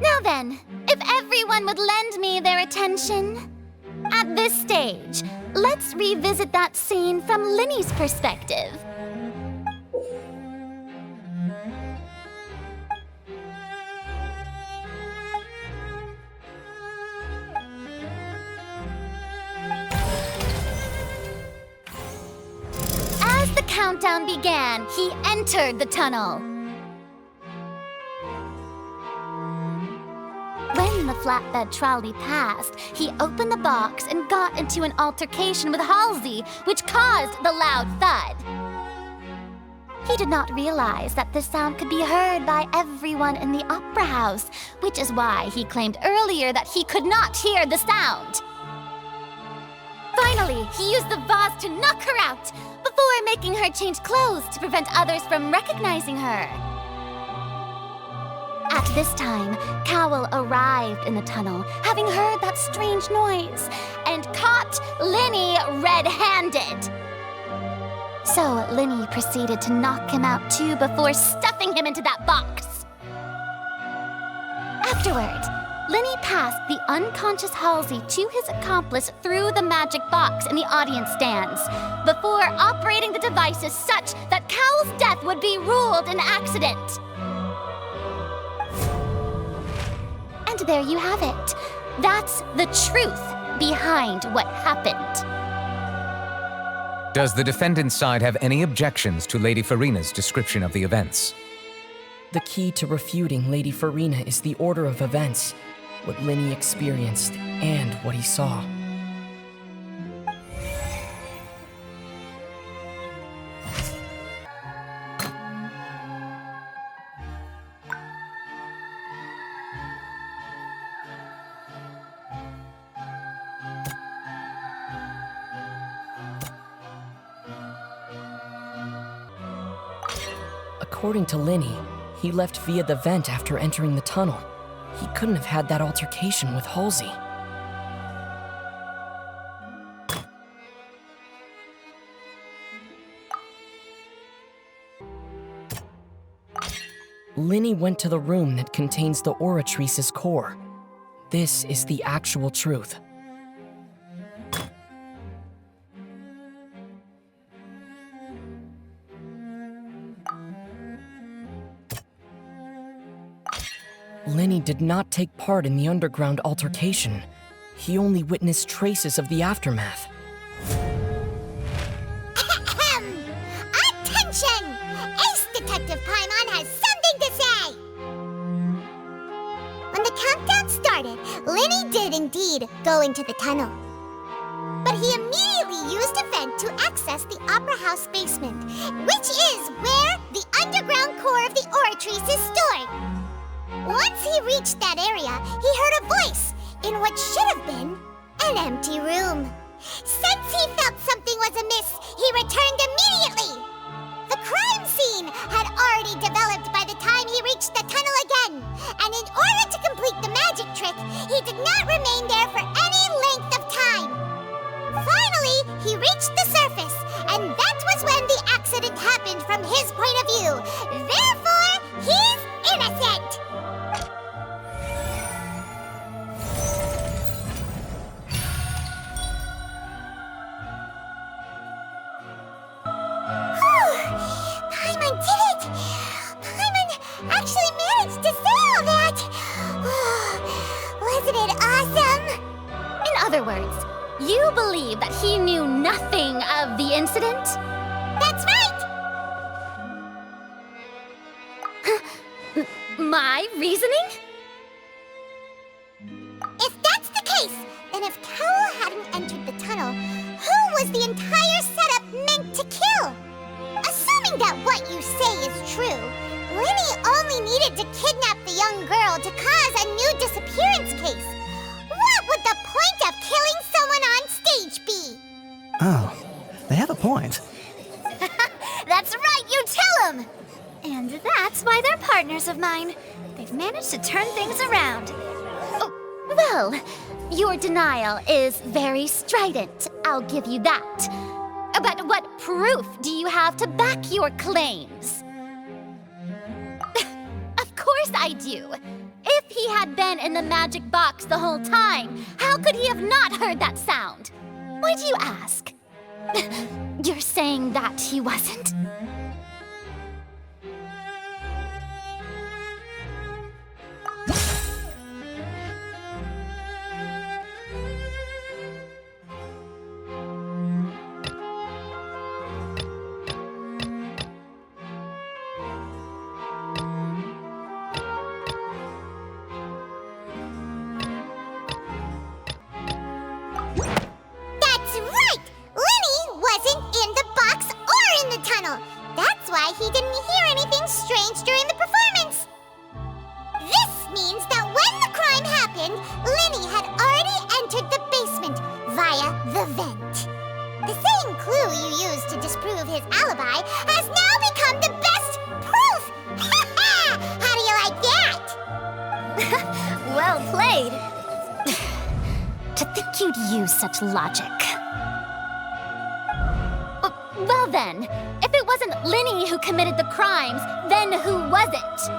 Now then, if everyone would lend me their attention. At this stage, let's revisit that scene from Lyney's perspective. As the countdown began, he entered the tunnel. When the flatbed trolley passed, he opened the box and got into an altercation with Halsey, which caused the loud thud. He did not realize that this sound could be heard by everyone in the opera house, which is why he claimed earlier that he could not hear the sound. Finally, he used the vase to knock her out, before making her change clothes to prevent others from recognizing her. At this time, Cowell arrived in the tunnel, having heard that strange noise, and caught Lyney red-handed. So Lyney proceeded to knock him out too before stuffing him into that box. Afterward, Lyney passed the unconscious Halsey to his accomplice through the magic box in the audience stands, before operating the devices such that Cowell's death would be ruled an accident. And there you have it. That's the truth behind what happened. Does the defendant's side have any objections to Lady Farina's description of the events? The key to refuting Lady Farina is the order of events, what Lyney experienced, and what he saw. According to Lyney, he left via the vent after entering the tunnel. He couldn't have had that altercation with Halsey. Lyney went to the room that contains the Oratrice's core. This is the actual truth. Lyney did not take part in the underground altercation. He only witnessed traces of the aftermath. Attention! Ace Detective Paimon has something to say! When the countdown started, Lyney did indeed go into the tunnel. But he immediately used a vent to access the Opera House basement, which is where the underground core of the Oratrice is stored. Once he reached that area, he heard a voice in what should have been an empty room. Since he felt something was amiss, he returned immediately. The crime scene had already developed by the time he reached the tunnel again, and in order to complete the magic trick, he did not remain there for any length of time. Finally, he reached the surface, and that was when the accident happened from his point of view. Therefore, he's innocent. Paimon did it! Paimon actually managed to say all that! Wasn't it awesome? In other words, you believe that he knew nothing of the incident? That's right! My reasoning? If that's the case, then if Cowell hadn't entered the tunnel, who was the entire setup meant to kill? Assuming that what you say is true, Lyney only needed to kidnap the young girl to cause a new disappearance case. What would the point of killing someone on stage be? Oh, they have a point. That's right, you tell them! And that's why they're partners of mine. They've managed to turn things around. Oh, well, your denial is very strident, I'll give you that. But what proof do you have to back your claims? Of course I do. If he had been in the magic box the whole time, how could he have not heard that sound? Why do you ask? You're saying that he wasn't? That's right! Lyney wasn't in the box or in the tunnel. That's why he didn't hear anything strange during the performance. This means that when the crime happened, Lyney had already entered the basement via the vent. The same clue you used to disprove his alibi has now become the best proof! How do you like that? Well played. To think you'd use such logic. Well then, if it wasn't Lyney who committed the crimes, then who was it?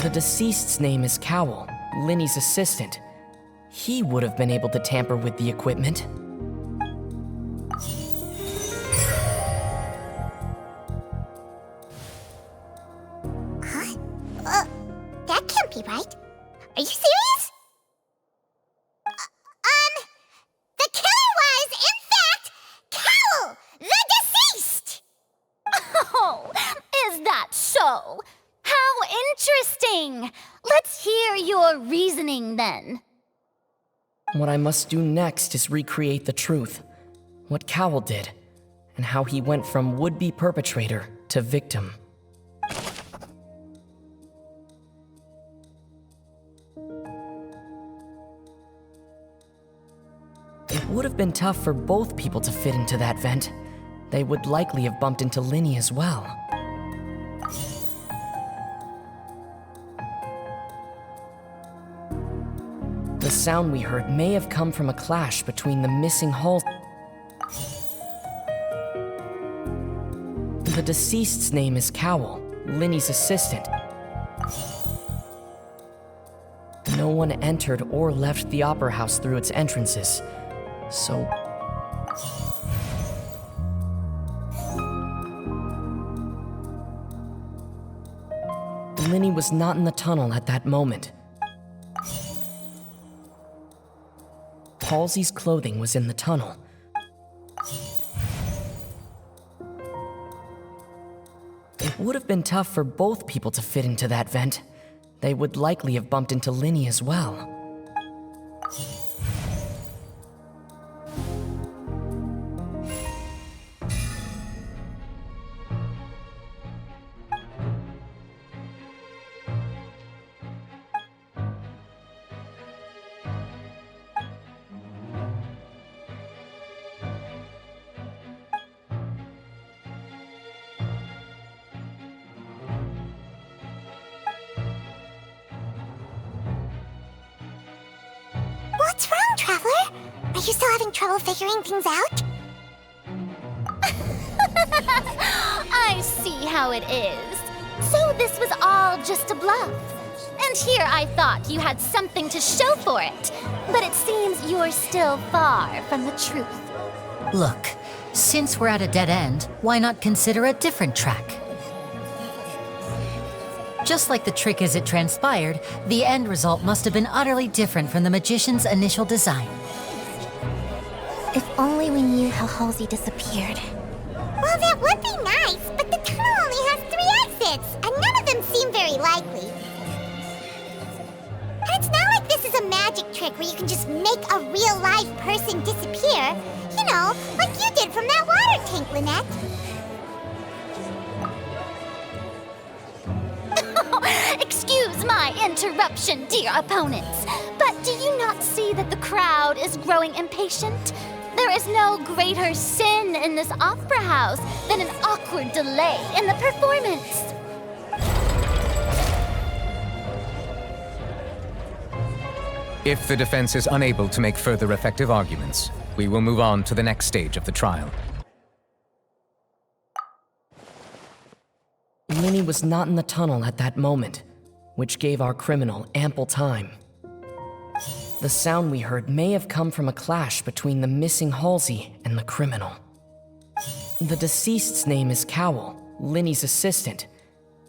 The deceased's name is Cowell, Lyney's assistant. He would have been able to tamper with the equipment. Huh? That can't be right. Are you serious? The killer was, in fact, Cowell, the deceased! Oh, is that so? How interesting! Let's hear your reasoning then. What I must do next is recreate the truth, what Cowell did, and how he went from would-be perpetrator to victim. It would have been tough for both people to fit into that vent. They would likely have bumped into Lyney as well. The sound we heard may have come from a clash between the missing hulls. The deceased's name is Cowell, Lyney's assistant. No one entered or left the Opera House through its entrances, so... Lyney was not in the tunnel at that moment. Halsey's clothing was in the tunnel. It would have been tough for both people to fit into that vent. They would likely have bumped into Lyney as well. What's wrong, Traveler? Are you still having trouble figuring things out? I see how it is. So this was all just a bluff. And here I thought you had something to show for it. But it seems you're still far from the truth. Look, since we're at a dead end, why not consider a different track? Just like the trick as it transpired, the end result must have been utterly different from the magician's initial design. If only we knew how Halsey disappeared. Well, that would be nice, but the tunnel only has 3 exits, and none of them seem very likely. use a magic trick where you can just make a real live person disappear, you know, like you did from that water tank, Lynette. Excuse my interruption, dear opponents, but do you not see that the crowd is growing impatient? There is no greater sin in this opera house than an awkward delay in the performance. If the defense is unable to make further effective arguments, we will move on to the next stage of the trial. Lyney was not in the tunnel at that moment, which gave our criminal ample time. The sound we heard may have come from a clash between the missing Halsey and the criminal. The deceased's name is Cowell, Lyney's assistant.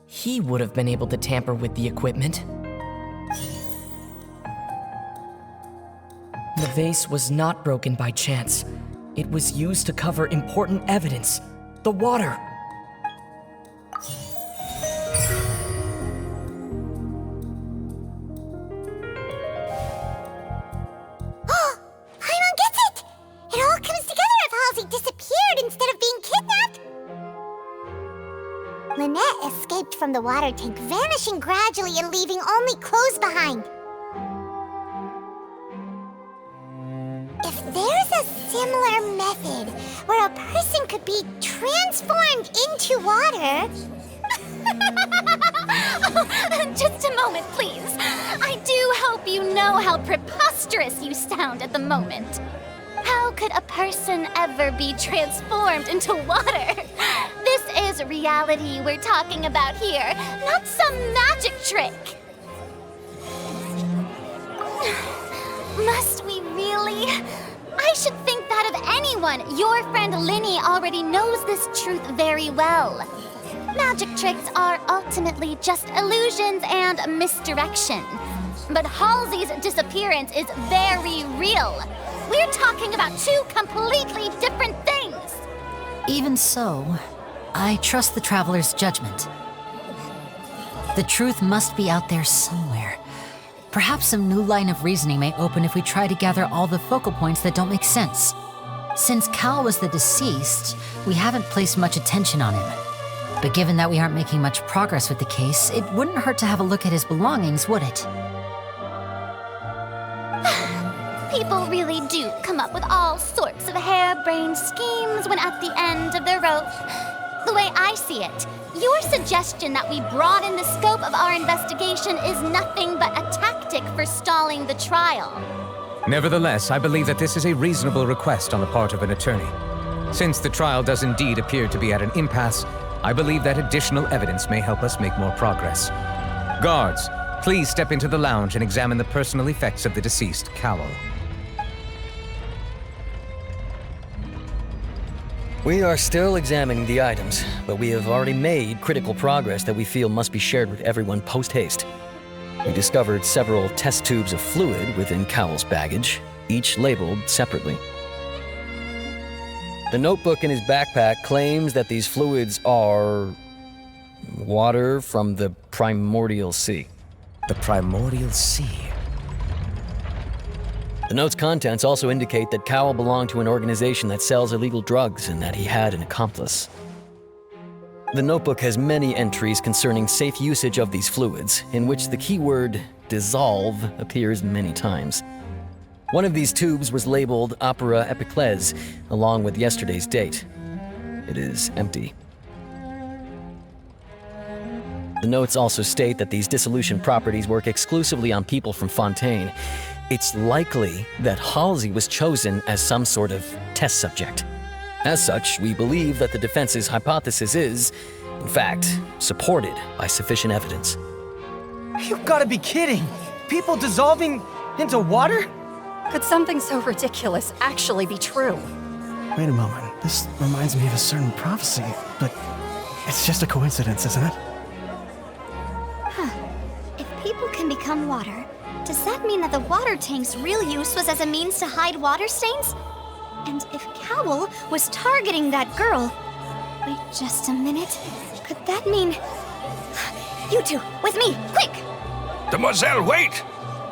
He would have been able to tamper with the equipment. The vase was not broken by chance. It was used to cover important evidence, the water. Lynette escaped from the water tank, vanishing gradually and leaving only clothes behind. If there's a similar method where a person could be transformed into water... Just a moment, please. I do hope you know how preposterous you sound at the moment. How could a person ever be transformed into water? This is reality we're talking about here, not some magic trick. Must we really? I should think that of anyone. Your friend Lyney already knows this truth very well. Magic tricks are ultimately just illusions and misdirection. But Halsey's disappearance is very real. We're talking about two completely different things. Even so, I trust the Traveler's judgment. The truth must be out there somewhere. Perhaps some new line of reasoning may open if we try to gather all the focal points that don't make sense. Since Cal was the deceased, we haven't placed much attention on him. But given that we aren't making much progress with the case, it wouldn't hurt to have a look at his belongings, would it? People really do come up with all sorts of harebrained schemes when at the end of their rope. The way I see it, your suggestion that we broaden the scope of our investigation is nothing but a tactic for stalling the trial. Nevertheless, I believe that this is a reasonable request on the part of an attorney. Since the trial does indeed appear to be at an impasse, I believe that additional evidence may help us make more progress. Guards, please step into the lounge and examine the personal effects of the deceased, Cowell. We are still examining the items, but we have already made critical progress that we feel must be shared with everyone post-haste. We discovered several test tubes of fluid within Cowell's baggage, each labeled separately. The notebook in his backpack claims that these fluids are water from the primordial sea. The primordial sea? The note's contents also indicate that Cowell belonged to an organization that sells illegal drugs and that he had an accomplice. The notebook has many entries concerning safe usage of these fluids, in which the keyword dissolve appears many times. One of these tubes was labeled Opera Epiclese, along with yesterday's date. It is empty. The notes also state that these dissolution properties work exclusively on people from Fontaine. It's likely that Halsey was chosen as some sort of test subject. As such, we believe that the defense's hypothesis is, in fact, supported by sufficient evidence. You've got to be kidding! People dissolving into water? Could something so ridiculous actually be true? Wait a moment. This reminds me of a certain prophecy, but it's just a coincidence, isn't it? Huh. If people can become water, does that mean that the water tank's real use was as a means to hide water stains? And if Cowell was targeting that girl... Wait just a minute. Could that mean... You two, with me, quick! Demoiselle, wait!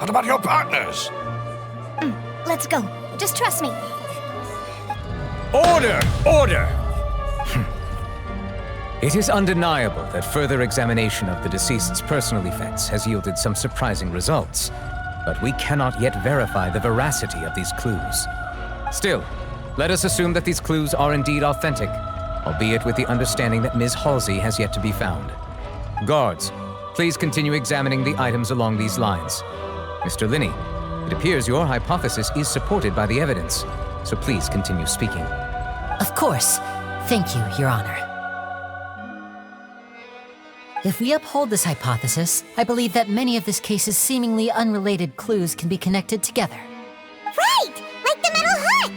What about your partners? Let's go. Just trust me. Order! Order! It is undeniable that further examination of the deceased's personal effects has yielded some surprising results, but we cannot yet verify the veracity of these clues. Still, let us assume that these clues are indeed authentic, albeit with the understanding that Ms. Halsey has yet to be found. Guards, please continue examining the items along these lines. Mr. Lyney, it appears your hypothesis is supported by the evidence, so please continue speaking. Of course. Thank you, Your Honor. If we uphold this hypothesis, I believe that many of this case's seemingly unrelated clues can be connected together. Right! Like the metal hook!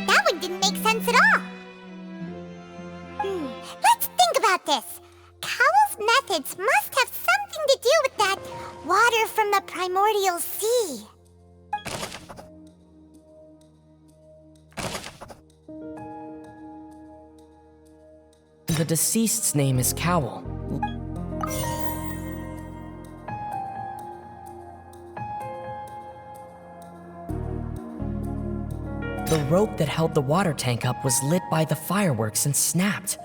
That one didn't make sense at all. Let's think about this. Cowell's methods must have something to do with that water from the primordial sea. The deceased's name is Cowell. The rope that held the water tank up was lit by the fireworks and snapped.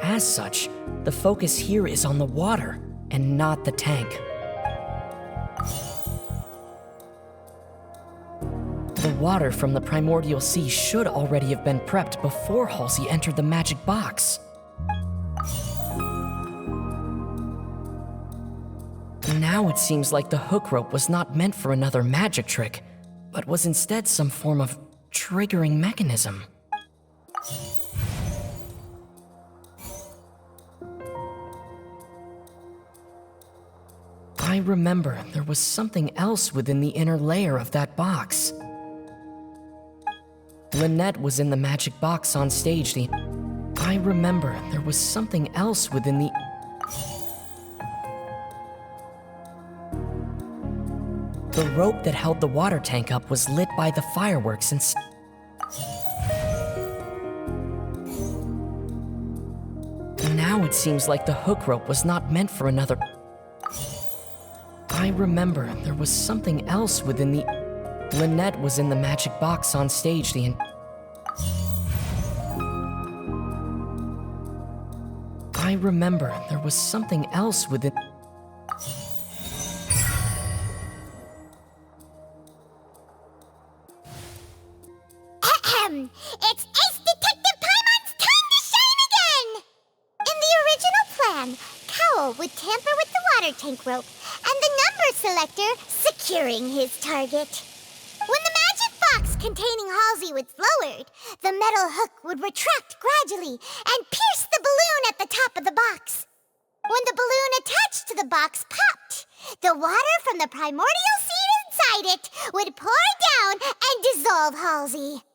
As such, the focus here is on the water and not the tank. The water from the primordial sea should already have been prepped before Halsey entered the magic box. Now it seems like the hook rope was not meant for another magic trick, but was instead some form of triggering mechanism. I remember there was something else within the inner layer of that box. Lynette was in the magic box on stage. I remember there was something else within the... The rope that held the water tank up was lit by the fireworks and... Now it seems like the hook rope was not meant for another... I remember there was something else within the... Lynette was in the magic box on stage I remember there was something else within... It's Ace Detective Paimon's time to shine again! In the original plan, Cowell would tamper with the water tank rope and the number selector securing his target. When the magic box containing Halsey was lowered, the metal hook would retract gradually and pierce the balloon at the top of the box. When the balloon attached to the box popped, the water from the primordial sea inside it would pour down and dissolve Halsey.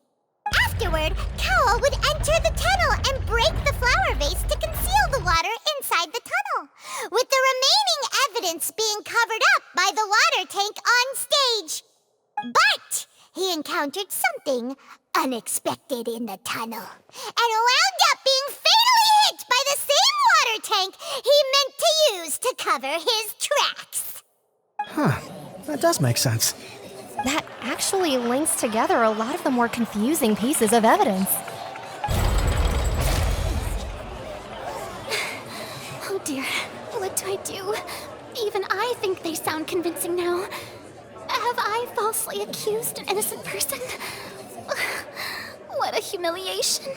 Afterward, Cowell would enter the tunnel and break the flower vase to conceal the water inside the tunnel, with the remaining evidence being covered up by the water tank on stage. But he encountered something unexpected in the tunnel, and wound up being fatally hit by the same water tank he meant to use to cover his tracks. Huh, that does make sense. That actually links together a lot of the more confusing pieces of evidence. Oh dear, what do I do? Even I think they sound convincing now. Have I falsely accused an innocent person? What a humiliation.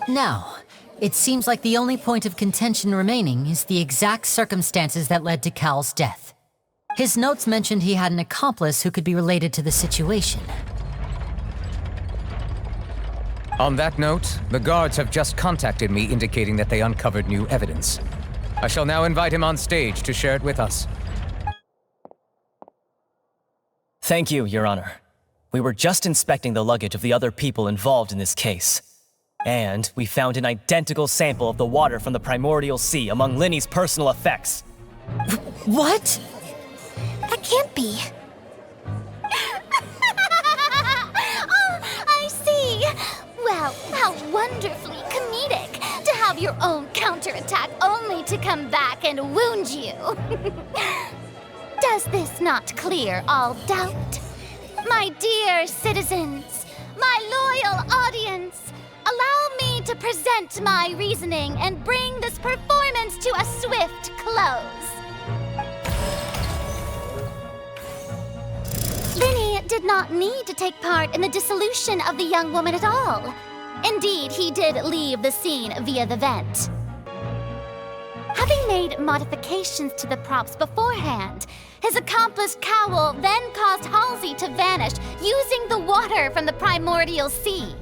Now, it seems like the only point of contention remaining is the exact circumstances that led to Cal's death. His notes mentioned he had an accomplice who could be related to the situation. On that note, the guards have just contacted me indicating that they uncovered new evidence. I shall now invite him on stage to share it with us. Thank you, Your Honor. We were just inspecting the luggage of the other people involved in this case. And we found an identical sample of the water from the primordial sea among Lyney's personal effects. What? That can't be. Oh, I see. Well, how wonderfully comedic to have your own counterattack only to come back and wound you. Does Was this not clear all doubt? My dear citizens, my loyal audience, allow me to present my reasoning and bring this performance to a swift close. Lyney did not need to take part in the dissolution of the young woman at all. Indeed, he did leave the scene via the vent. Having made modifications to the props beforehand, his accomplice Cowl then caused Halsey to vanish using the water from the primordial sea.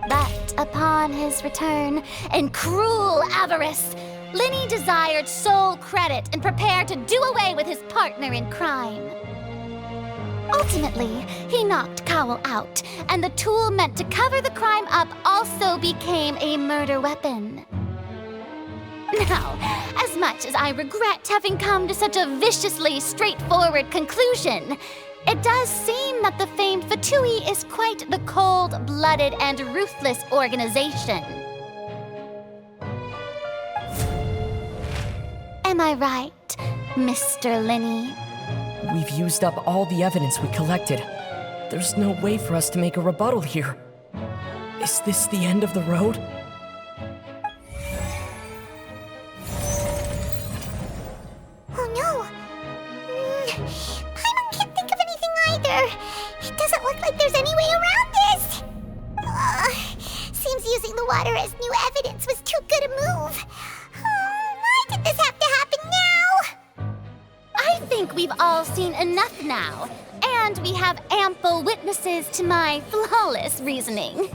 But upon his return, in cruel avarice, Lyney desired sole credit and prepared to do away with his partner in crime. Ultimately, he knocked Cowl out, and the tool meant to cover the crime up also became a murder weapon. Now, as much as I regret having come to such a viciously straightforward conclusion, it does seem that the famed Fatui is quite the cold-blooded and ruthless organization. Am I right, Mr. Lyney? We've used up all the evidence we collected. There's no way for us to make a rebuttal here. Is this the end of the road? Oh no! Paimon can't think of anything either. It doesn't look like there's any way around this. Seems using the water as new evidence was too good a move. Why did this have to happen now? I think we've all seen enough now, and we have ample witnesses to my flawless reasoning.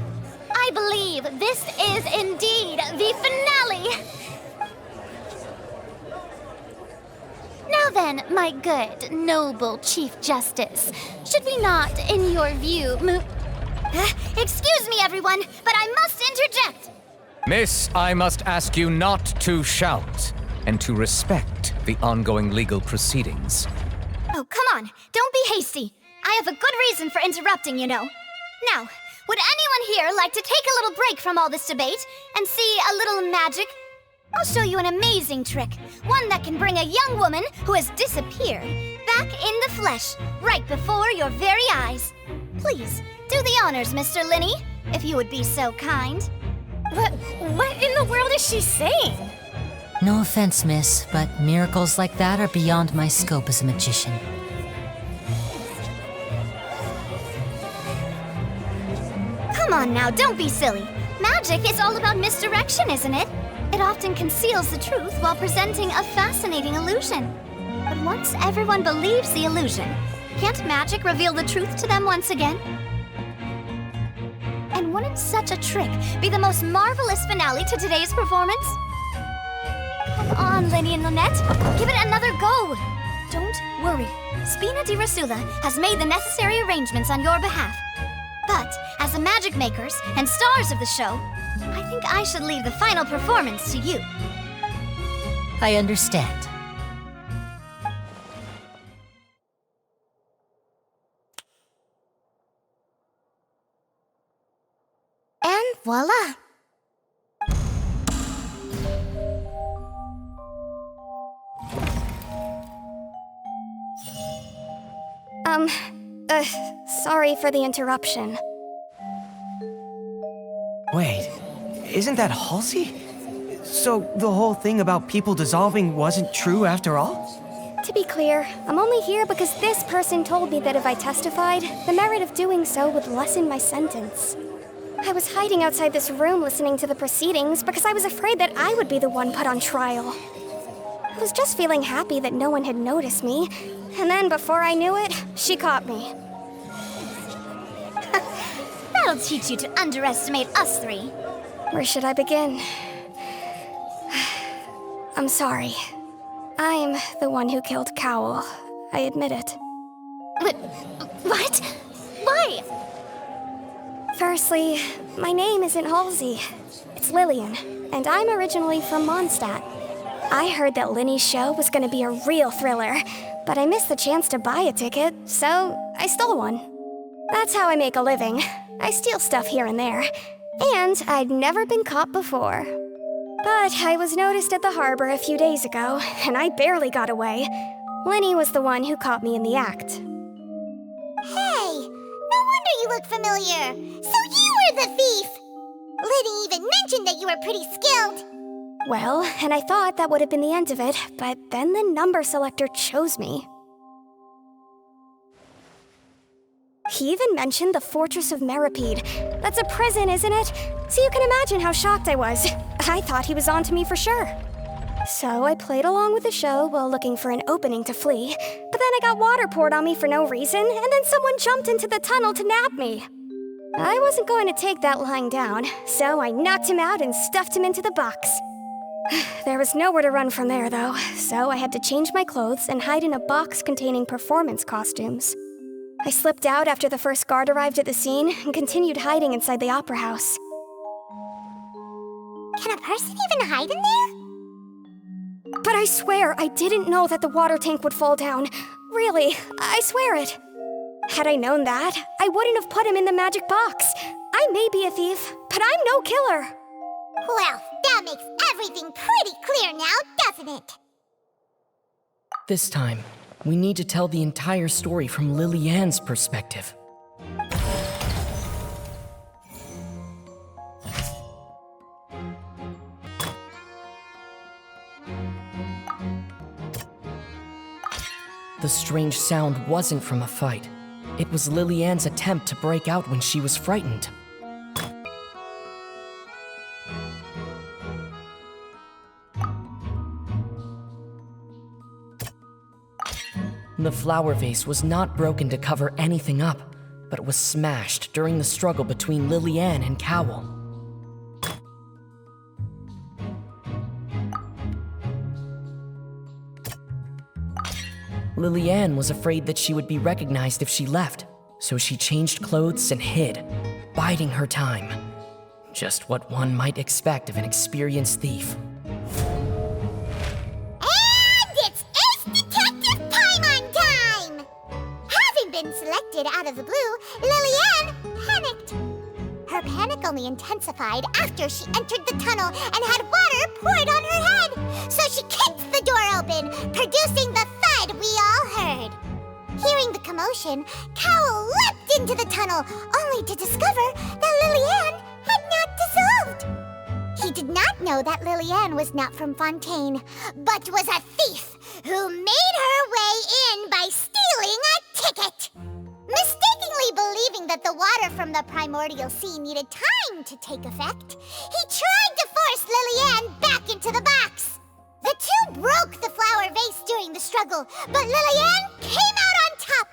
I believe this is indeed the finale. Now then, my good, noble Chief Justice, should we not, in your view, move... Excuse me, everyone, but I must interject! Miss, I must ask you not to shout, and to respect the ongoing legal proceedings. Oh, come on. Don't be hasty. I have a good reason for interrupting, you know. Now, would anyone here like to take a little break from all this debate and see a little magic? I'll show you an amazing trick. One that can bring a young woman who has disappeared back in the flesh, right before your very eyes. Please, do the honors, Mr. Lyney, if you would be so kind. What in the world is she saying? No offense, miss, but miracles like that are beyond my scope as a magician. Come on now, don't be silly. Magic is all about misdirection, isn't it? It often conceals the truth while presenting a fascinating illusion. But once everyone believes the illusion, can't magic reveal the truth to them once again? And wouldn't such a trick be the most marvelous finale to today's performance? Come on, Lyney and Lynette, give it another go. Don't worry, Spina di Rasula has made the necessary arrangements on your behalf. But as the magic makers and stars of the show, I think I should leave the final performance to you. I understand. And voila! Sorry for the interruption. Wait, isn't that Halsey? So the whole thing about people dissolving wasn't true after all? To be clear, I'm only here because this person told me that if I testified, the merit of doing so would lessen my sentence. I was hiding outside this room listening to the proceedings because I was afraid that I would be the one put on trial. I was just feeling happy that no one had noticed me, and then before I knew it, she caught me. That'll teach you to underestimate us three. Where should I begin? I'm sorry. I'm the one who killed Cowl. I admit it. What? Why? Firstly, my name isn't Halsey. It's Lillian, and I'm originally from Mondstadt. I heard that Lyney's show was gonna be a real thriller, but I missed the chance to buy a ticket, so I stole one. That's how I make a living. I steal stuff here and there, and I'd never been caught before. But I was noticed at the harbor a few days ago, and I barely got away. Lyney was the one who caught me in the act. Hey, no wonder you look familiar. So you were the thief! Lyney even mentioned that you were pretty skilled. Well, and I thought that would have been the end of it, but then the number selector chose me. He even mentioned the Fortress of Meripede. That's a prison, isn't it? So you can imagine how shocked I was. I thought he was onto me for sure. So I played along with the show while looking for an opening to flee, but then I got water poured on me for no reason, and then someone jumped into the tunnel to nab me. I wasn't going to take that lying down, so I knocked him out and stuffed him into the box. There was nowhere to run from there, though, so I had to change my clothes and hide in a box containing performance costumes. I slipped out after the first guard arrived at the scene and continued hiding inside the opera house. Can a person even hide in there? But I swear I didn't know that the water tank would fall down. Really, I swear it. Had I known that, I wouldn't have put him in the magic box. I may be a thief, but I'm no killer. Well, that makes everything pretty clear now, doesn't it? This time, we need to tell the entire story from Lily-Ann's perspective. The strange sound wasn't from a fight. It was Lily-Ann's attempt to break out when she was frightened. The flower vase was not broken to cover anything up, but was smashed during the struggle between Lily-Ann and Cowell. Lily-Ann was afraid that she would be recognized if she left, so she changed clothes and hid, biding her time. Just what one might expect of an experienced thief. Selected out of the blue, Lily-Ann panicked. Her panic only intensified after she entered the tunnel and had water poured on her head. So she kicked the door open, producing the thud we all heard. Hearing the commotion, Cowell leapt into the tunnel, only to discover that Lily-Ann had not dissolved. He did not know that Lily-Ann was not from Fontaine, but was a thief who made her way in by stealing a ticket. Mistakenly believing that the water from the primordial sea needed time to take effect, he tried to force Lily-Ann back into the box. The two broke the flower vase during the struggle, but Lily-Ann came out on top,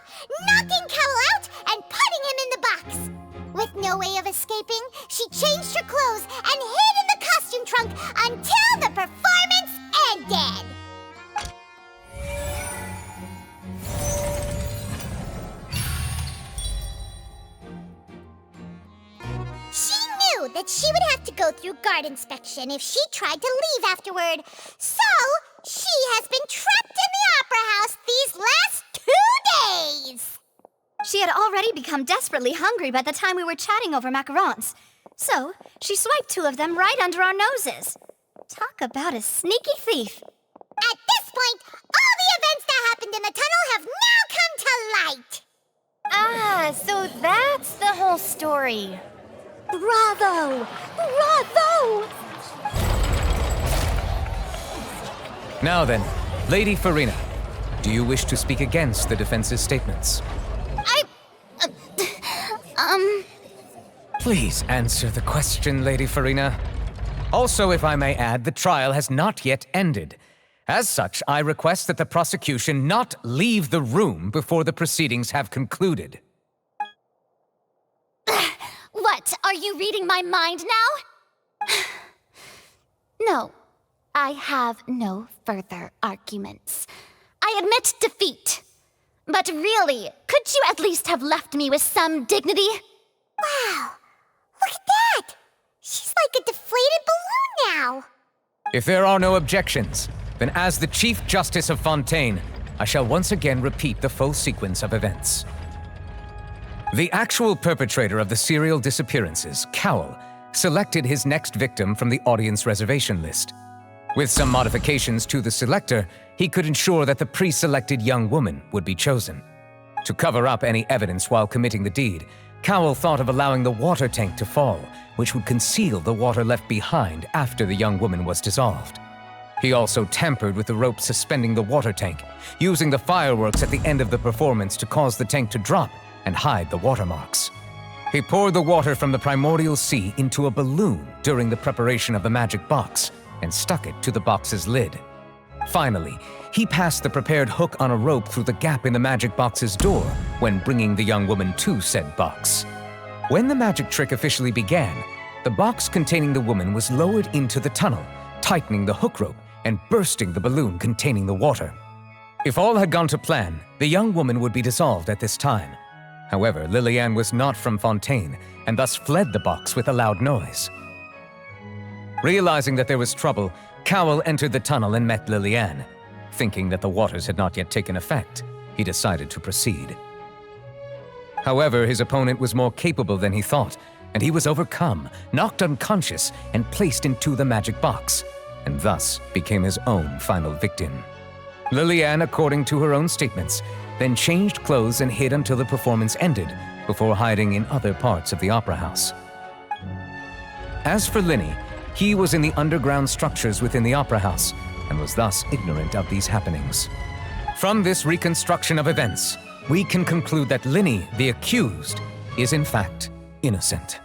knocking Cowell out and putting him in the box. With no way of escaping, she changed her clothes and hid in the costume trunk until the performance ended. She knew that she would have to go through guard inspection if she tried to leave afterward, so she has been trapped in the opera house these last 2 days. She had already become desperately hungry by the time we were chatting over macarons, so she swiped 2 of them right under our noses. Talk about a sneaky thief. At this point, all the events that happened in the tunnel have now come to light. Ah, so that's the whole story. Bravo! Bravo! Now then, Lady Farina, do you wish to speak against the defense's statements? Please answer the question, Lady Farina. Also, if I may add, the trial has not yet ended. As such, I request that the prosecution not leave the room before the proceedings have concluded. What, are you reading my mind now? No, I have no further arguments. I admit defeat. But really, could you at least have left me with some dignity? Wow, look at that! She's like a deflated balloon now. If there are no objections, then as the Chief Justice of Fontaine, I shall once again repeat the full sequence of events. The actual perpetrator of the serial disappearances, Cowell, selected his next victim from the audience reservation list. With some modifications to the selector, he could ensure that the pre-selected young woman would be chosen. To cover up any evidence while committing the deed, Cowell thought of allowing the water tank to fall, which would conceal the water left behind after the young woman was dissolved. He also tampered with the rope suspending the water tank, using the fireworks at the end of the performance to cause the tank to drop and hide the watermarks. He poured the water from the primordial sea into a balloon during the preparation of the magic box and stuck it to the box's lid. Finally, he passed the prepared hook on a rope through the gap in the magic box's door when bringing the young woman to said box. When the magic trick officially began, the box containing the woman was lowered into the tunnel, tightening the hook rope and bursting the balloon containing the water. If all had gone to plan, the young woman would be dissolved at this time. However, Lillian was not from Fontaine and thus fled the box with a loud noise. Realizing that there was trouble, Cowell entered the tunnel and met Lillian. Thinking that the waters had not yet taken effect, he decided to proceed. However, his opponent was more capable than he thought, and he was overcome, knocked unconscious, and placed into the magic box, and thus became his own final victim. Lillian, according to her own statements, then changed clothes and hid until the performance ended, before hiding in other parts of the opera house. As for Lyney, he was in the underground structures within the opera house, and was thus ignorant of these happenings. From this reconstruction of events, we can conclude that Lyney, the accused, is in fact innocent.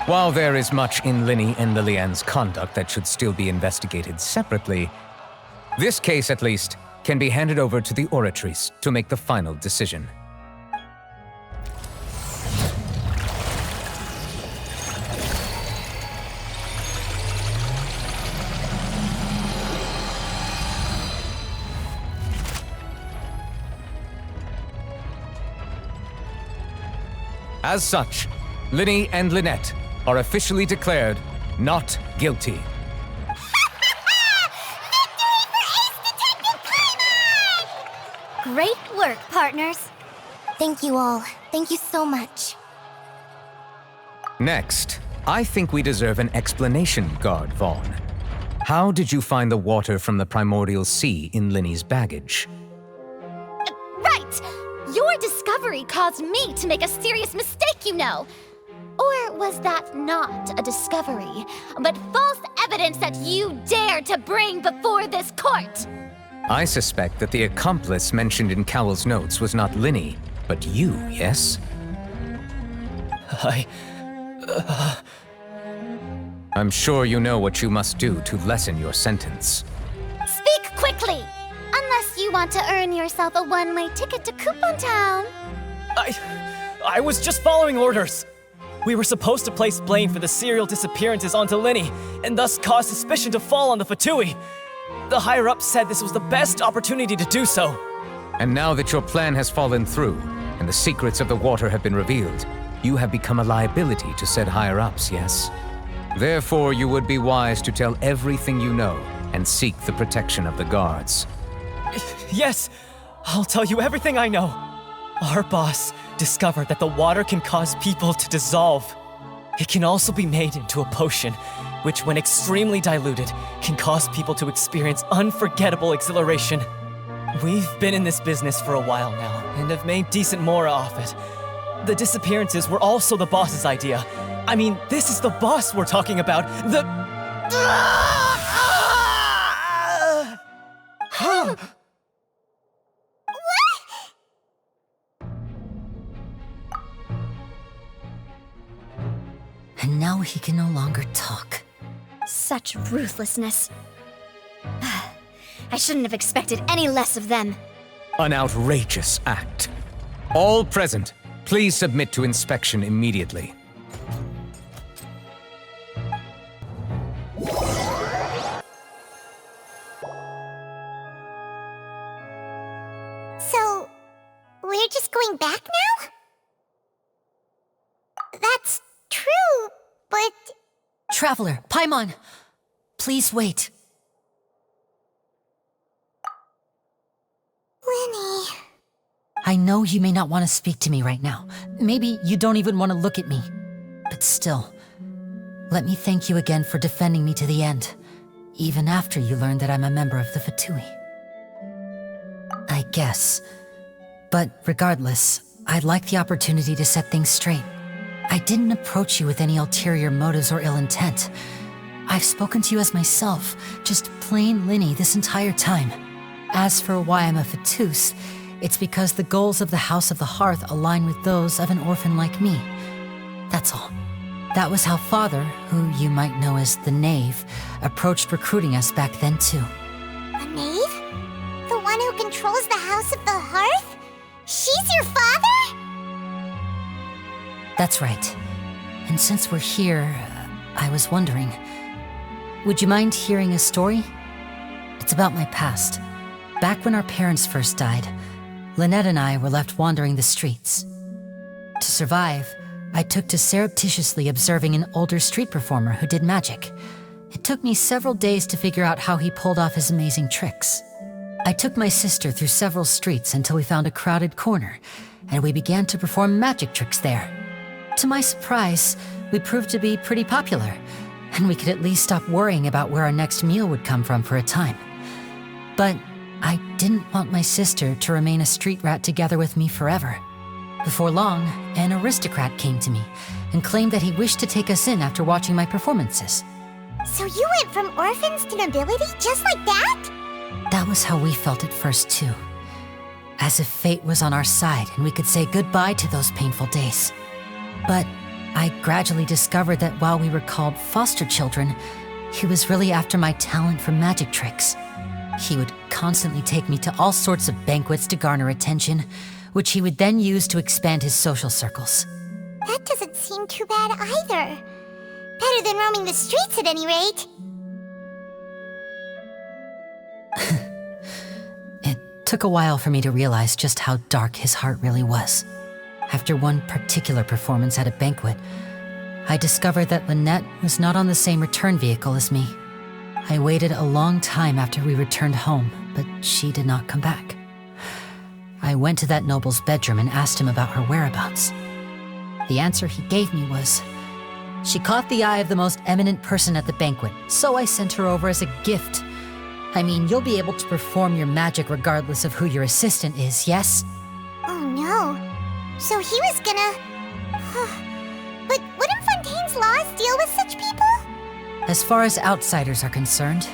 While there is much in Lyney and Lillian's conduct that should still be investigated separately, this case, at least, can be handed over to the Oratrice to make the final decision. As such, Lyney and Lynette are officially declared not guilty. Great work, partners. Thank you all. Thank you so much. Next, I think we deserve an explanation, Guard Vaughn. How did you find the water from the primordial sea in Lyney's baggage? Right! Your discovery caused me to make a serious mistake, you know. Or was that not a discovery, but false evidence that you dared to bring before this court? I suspect that the accomplice mentioned in Cowell's notes was not Lyney, but you, yes? I'm sure you know what you must do to lessen your sentence. Speak quickly! Unless you want to earn yourself a one-way ticket to Coupon Town. I was just following orders. We were supposed to place blame for the serial disappearances onto Lyney, and thus cause suspicion to fall on the Fatui. The higher-ups said this was the best opportunity to do so. And now that your plan has fallen through, and the secrets of the water have been revealed, you have become a liability to said higher-ups, yes? Therefore, you would be wise to tell everything you know, and seek the protection of the guards. Yes, I'll tell you everything I know. Our boss discovered that the water can cause people to dissolve. It can also be made into a potion, which when extremely diluted, can cause people to experience unforgettable exhilaration. We've been in this business for a while now, and have made decent mora off it. The disappearances were also the boss's idea. I mean, this is the boss we're talking about. And now he can no longer talk. Such ruthlessness. I shouldn't have expected any less of them. An outrageous act. All present, please submit to inspection immediately. So, we're just going back now? That's true, but... Traveler, Paimon, please wait. Lyney... I know you may not want to speak to me right now. Maybe you don't even want to look at me. But still, let me thank you again for defending me to the end. even after you learned that I'm a member of the Fatui. I guess. But regardless, I'd like the opportunity to set things straight. I didn't approach you with any ulterior motives or ill intent. I've spoken to you as myself, just plain Lyney this entire time. As for why I'm a Fatus, it's because the goals of the House of the Hearth align with those of an orphan like me. That's all. That was how Father, who you might know as the Knave, approached recruiting us back then too. A knave? The one who controls the House of the Hearth? She's your father? That's right. And since we're here, I was wondering, would you mind hearing a story? It's about my past. Back when our parents first died, Lynette and I were left wandering the streets. To survive, I took to surreptitiously observing an older street performer who did magic. It took me several days to figure out how he pulled off his amazing tricks. I took my sister through several streets until we found a crowded corner, and we began to perform magic tricks there. To my surprise, we proved to be pretty popular, and we could at least stop worrying about where our next meal would come from for a time. But I didn't want my sister to remain a street rat together with me forever. Before long, an aristocrat came to me and claimed that he wished to take us in after watching my performances. So you went from orphans to nobility just like that? That was how we felt at first too. As if fate was on our side and we could say goodbye to those painful days. But I gradually discovered that while we were called foster children, he was really after my talent for magic tricks. He would constantly take me to all sorts of banquets to garner attention, which he would then use to expand his social circles. That doesn't seem too bad either. Better than roaming the streets at any rate. It took a while for me to realize just how dark his heart really was. After one particular performance at a banquet, I discovered that Lynette was not on the same return vehicle as me. I waited a long time after we returned home, but she did not come back. I went to that noble's bedroom and asked him about her whereabouts. The answer he gave me was, she caught the eye of the most eminent person at the banquet, so I sent her over as a gift. I mean, you'll be able to perform your magic regardless of who your assistant is, yes? Oh no. So he was gonna... But wouldn't Fontaine's laws deal with such people? As far as outsiders are concerned,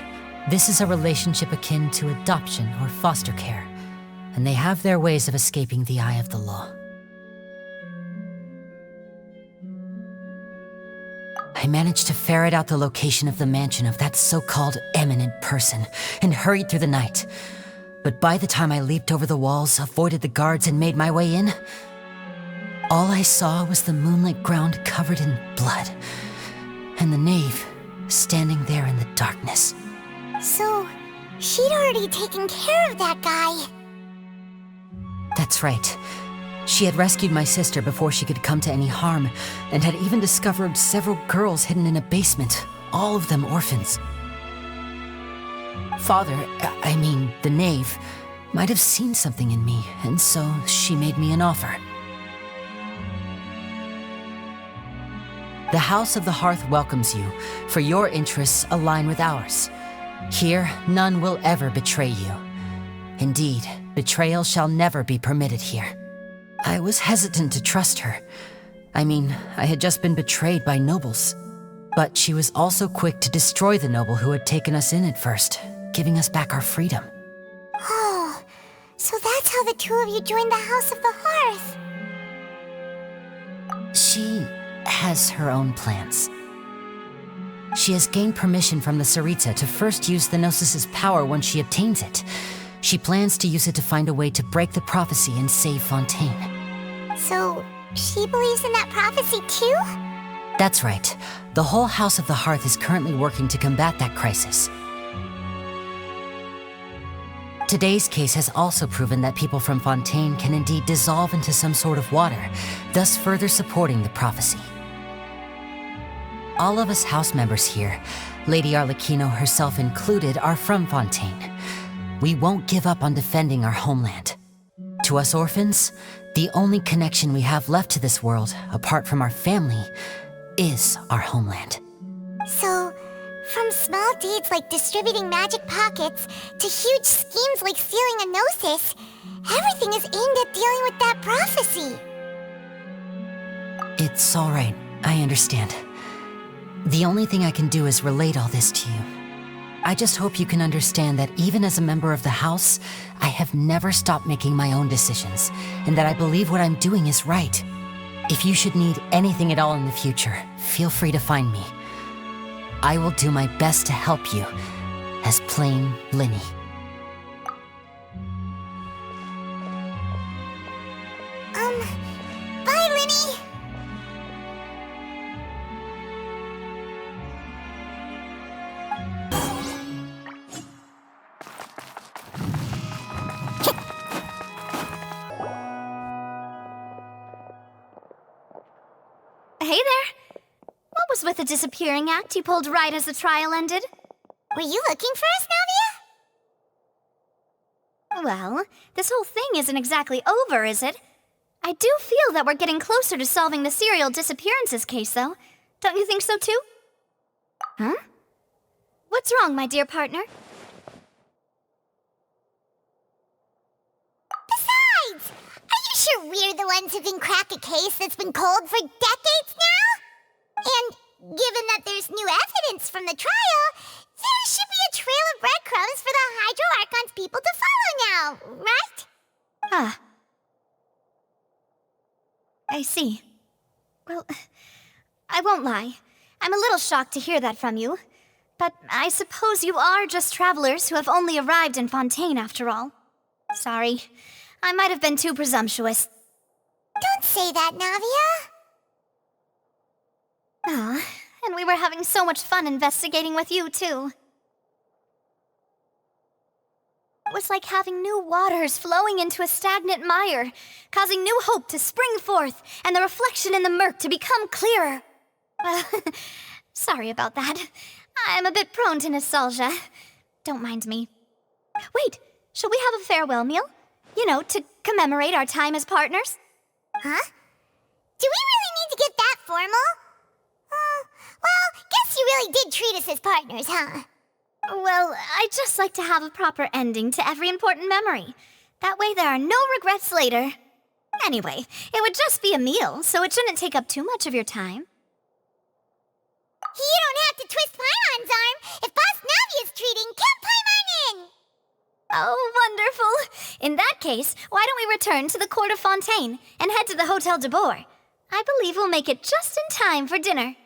this is a relationship akin to adoption or foster care, and they have their ways of escaping the eye of the law. I managed to ferret out the location of the mansion of that so-called eminent person and hurried through the night. But by the time I leaped over the walls, avoided the guards, and made my way in, all I saw was the moonlit ground covered in blood, and the knave standing there in the darkness. So, she'd already taken care of that guy. That's right. She had rescued my sister before she could come to any harm, and had even discovered several girls hidden in a basement, all of them orphans. Father, the knave, might have seen something in me, and so she made me an offer. The House of the Hearth welcomes you, for your interests align with ours. Here, none will ever betray you. Indeed, betrayal shall never be permitted here. I was hesitant to trust her. I had just been betrayed by nobles. But she was also quick to destroy the noble who had taken us in at first, giving us back our freedom. Oh, so that's how the two of you joined the House of the Hearth. She has her own plans. She has gained permission from the Tsaritsa to first use the Gnosis' power once she obtains it. She plans to use it to find a way to break the prophecy and save Fontaine. So, she believes in that prophecy too? That's right. The whole House of the Hearth is currently working to combat that crisis. Today's case has also proven that people from Fontaine can indeed dissolve into some sort of water, thus further supporting the prophecy. All of us house members here, Lady Arlecchino herself included, are from Fontaine. We won't give up on defending our homeland. To us orphans, the only connection we have left to this world, apart from our family, is our homeland. So, from small deeds like distributing magic pockets to huge schemes like stealing a gnosis, everything is aimed at dealing with that prophecy. It's all right. I understand. The only thing I can do is relate all this to you. I just hope you can understand that even as a member of the House, I have never stopped making my own decisions, and that I believe what I'm doing is right. If you should need anything at all in the future, feel free to find me. I will do my best to help you, as plain Lyney. Bye, Lyney. Hey there. What was with the disappearing act you pulled right as the trial ended? Were you looking for us, Navia? Well, this whole thing isn't exactly over, is it? I do feel that we're getting closer to solving the serial disappearances case, though. Don't you think so, too? Huh? What's wrong, my dear partner? Besides, are you sure we're the ones who can crack a case that's been cold for decades now? And given that there's new evidence from the trial, there should be a trail of breadcrumbs for the Hydro Archon's people to follow now, right? Ah. I see. Well, I won't lie. I'm a little shocked to hear that from you. But I suppose you are just travelers who have only arrived in Fontaine after all. Sorry. I might have been too presumptuous. Don't say that, Navia. Ah, and we were having so much fun investigating with you, too. It was like having new waters flowing into a stagnant mire, causing new hope to spring forth, and the reflection in the murk to become clearer. Sorry about that. I'm a bit prone to nostalgia. Don't mind me. Wait, shall we have a farewell meal? You know, to commemorate our time as partners? Huh? Do we really need to get that formal? Well, guess you really did treat us as partners, huh? Well, I'd just like to have a proper ending to every important memory. That way there are no regrets later. Anyway, it would just be a meal, so it shouldn't take up too much of your time. You don't have to twist Paimon's arm. If Boss Navia's treating, count Paimon in! Oh, wonderful. In that case, why don't we return to the Court of Fontaine and head to the Hotel de Boer? I believe we'll make it just in time for dinner.